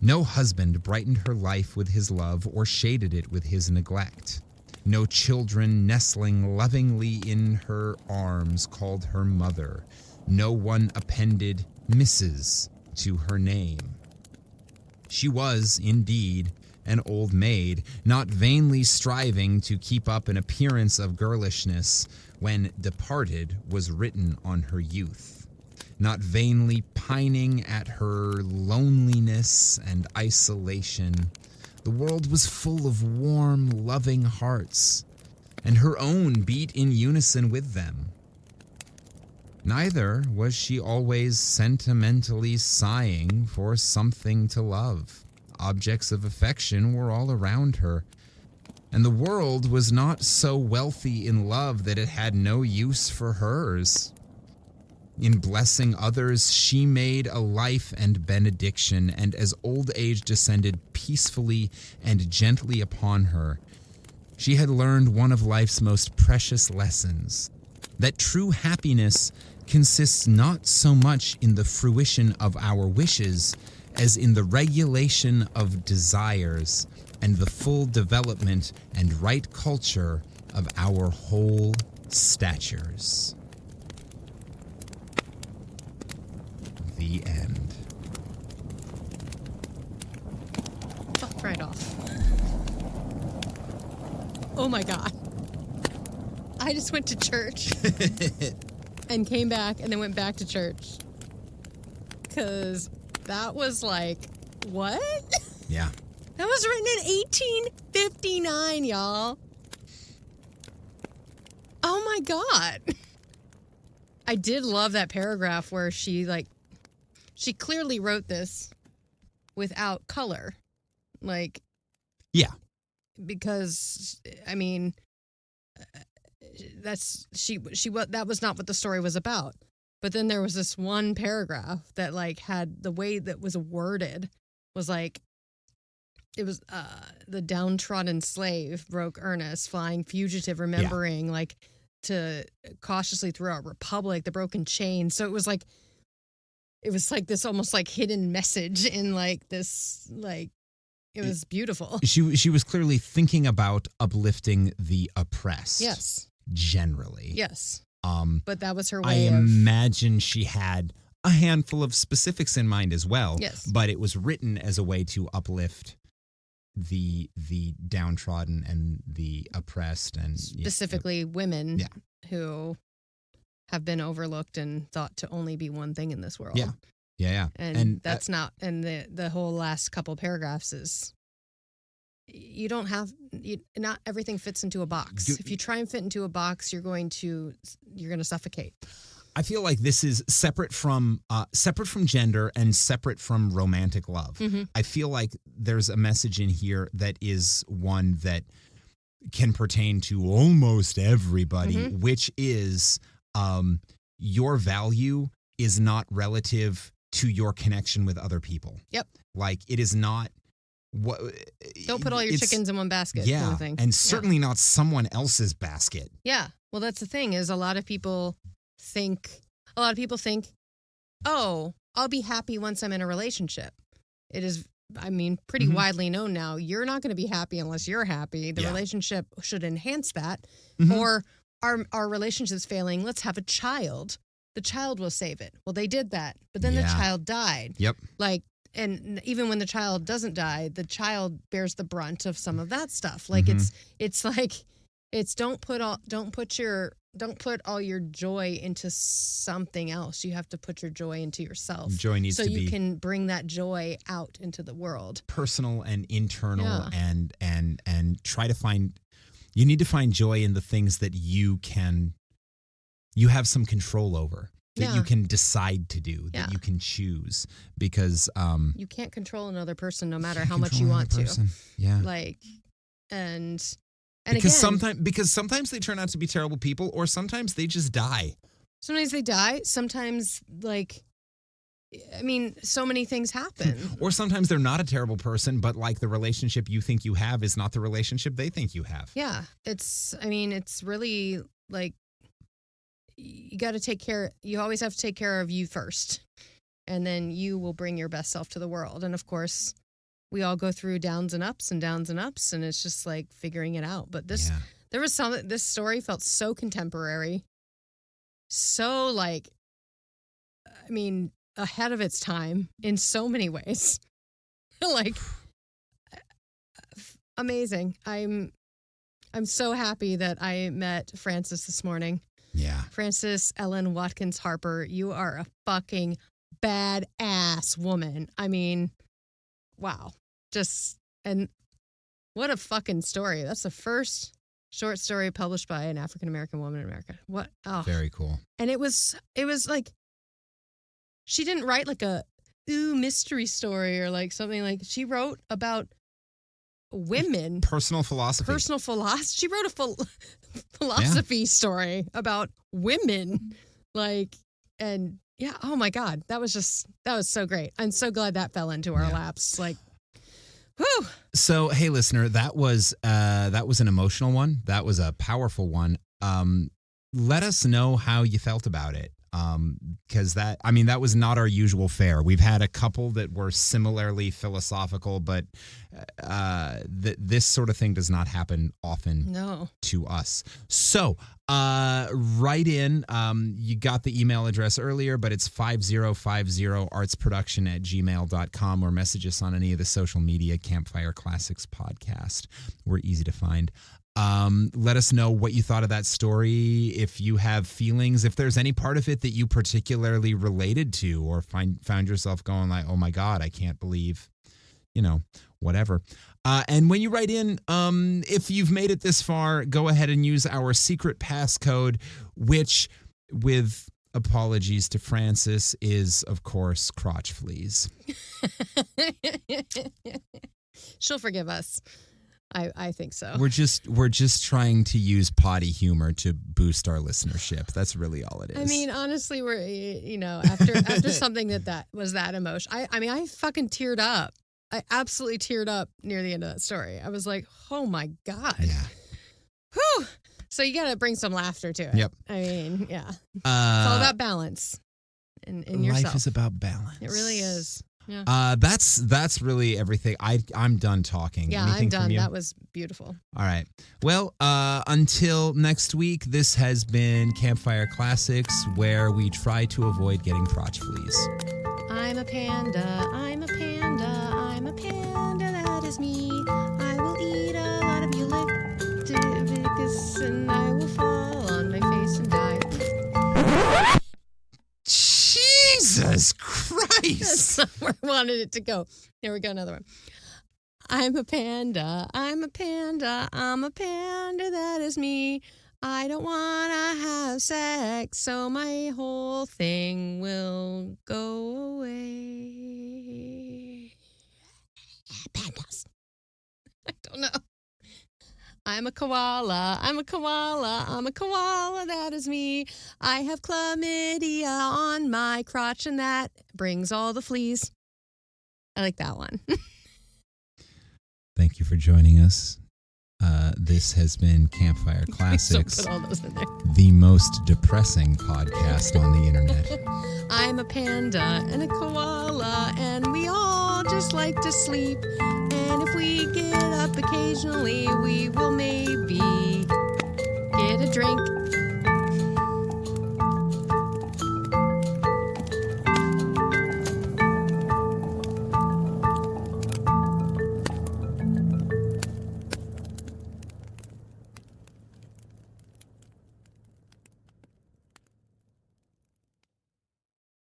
No husband brightened her life with his love or shaded it with his neglect. No children nestling lovingly in her arms called her mother. No one appended Mrs. to her name. She was, indeed, an old maid, not vainly striving to keep up an appearance of girlishness when departed was written on her youth, not vainly pining at her loneliness and isolation. The world was full of warm, loving hearts, and her own beat in unison with them. Neither was she always sentimentally sighing for something to love. Objects of affection were all around her, and the world was not so wealthy in love that it had no use for hers. In blessing others, she made a life and benediction, and as old age descended peacefully and gently upon her, she had learned one of life's most precious lessons, that true happiness consists not so much in the fruition of our wishes as in the regulation of desires and the full development and right culture of our whole statures. The end.
Fuck right off. Oh my God. I just went to church and came back and then went back to church. Because that was like, what?
Yeah.
That was written in 1859, y'all. Oh my God. I did love that paragraph where she clearly wrote this without color. Like,
yeah.
Because, I mean, that was not what the story was about. But then there was this one paragraph that like had the way that was worded was like it was the downtrodden slave broke Ernest, flying fugitive, remembering like to cautiously throw out republic, the broken chain. So it was like this almost like hidden message in like this, like, it was beautiful.
She was clearly thinking about uplifting the oppressed.
Yes.
Generally.
Yes. But that was her way
I imagine she had a handful of specifics in mind as well.
Yes.
But it was written as a way to uplift the downtrodden and the oppressed, and
specifically women who have been overlooked and thought to only be one thing in this world.
Yeah.
And that's not, and the whole last couple paragraphs is, not everything fits into a box. If you try and fit into a box, you're going to suffocate.
I feel like this is separate from gender and separate from romantic love.
Mm-hmm.
I feel like there's a message in here that is one that can pertain to almost everybody,
Mm-hmm.
which is your value is not relative to your connection with other people.
Yep.
Like, it is not what.
Don't put all your chickens in one basket.
Yeah,
kind of thing.
and certainly not someone else's basket.
Yeah. Well, that's the thing, is a lot of people think, oh, I'll be happy once I'm in a relationship. It is, pretty widely known now, you're not going to be happy unless you're happy. The relationship should enhance that.
Mm-hmm.
Or our relationship's failing, let's have a child. The child will save it. Well, they did that, but then the child died.
Yep.
Like, and even when the child doesn't die, the child bears the brunt of some of that stuff. Like, it's like, it's don't put all your joy into something else. You have to put your joy into yourself.
Joy needs to be,
so you can bring that joy out into the world.
Personal and internal, and try to find. You need to find joy in the things that you have some control over, that you can decide to do, that you can choose, because
you can't control another person no matter how much you want to.
Yeah.
Like, and
because
again,
sometimes they turn out to be terrible people, or sometimes they just die.
Sometimes they die. Sometimes, so many things happen.
Or sometimes they're not a terrible person, but like the relationship you think you have is not the relationship they think you have.
Yeah. It's really like, you got to take care. You always have to take care of you first, and then you will bring your best self to the world. And of course, we all go through downs and ups, and it's just like figuring it out. But this story felt so contemporary, so ahead of its time in so many ways. Like, amazing. I'm so happy that I met Frances this morning.
Yeah.
Frances Ellen Watkins Harper, you are a fucking badass woman. Wow. And what a fucking story. That's the first short story published by an African-American woman in America. What? Oh.
Very cool.
And it was like, she didn't write like a mystery story or like something. Like, she wrote about women.
Personal philosophy.
She wrote a philosophy story about women. Oh my God, that was so great. I'm so glad that fell into our laps. Like, whew. So,
hey, listener, that was an emotional one. That was a powerful one. Let us know how you felt about it. Because that was not our usual fare. We've had a couple that were similarly philosophical, but this sort of thing does not happen often to us. So write in. You got the email address earlier, but it's 5050artsproduction@gmail.com, or message us on any of the social media, Campfire Classics Podcast. We're easy to find. Let us know what you thought of that story. If you have feelings, if there's any part of it that you particularly related to, or found yourself going like, oh my God, I can't believe, whatever. And when you write in, if you've made it this far, go ahead and use our secret passcode, which, with apologies to Frances, is of course crotch fleas.
She'll forgive us. I think so.
We're just trying to use potty humor to boost our listenership. That's really all it is.
Honestly, we're after something that was that emotion. I fucking teared up. I absolutely teared up near the end of that story. I was like, oh my God.
Yeah.
Whew. So you got to bring some laughter to it.
Yep.
I mean, yeah. It's all about balance in yourself.
Life is about balance.
It really is. Yeah.
That's really everything. I'm done talking.
Yeah,
Anything
I'm done.
from you?
That was beautiful.
All right. Well, until next week, this has been Campfire Classics, where we try to avoid getting crotch fleas.
I'm a panda. I'm a panda. I'm a panda. That is me. I will eat a lot of eucalyptus and I will fall on my face and die.
Jesus Christ!
That's not where I wanted it to go. There we go, another one. I'm a panda. I'm a panda. I'm a panda. That is me. I don't want to have sex, so my whole thing will go away. Pandas. I don't know. I'm a koala. I'm a koala. I'm a koala. That is me. I have chlamydia on my crotch, and that brings all the fleas. I like that one.
Thank you for joining us. This has been Campfire Classics,
Put all those in there.
the most depressing podcast on the internet.
I'm a panda and a koala, and we all just like to sleep. And if we get up occasionally, we will maybe get a drink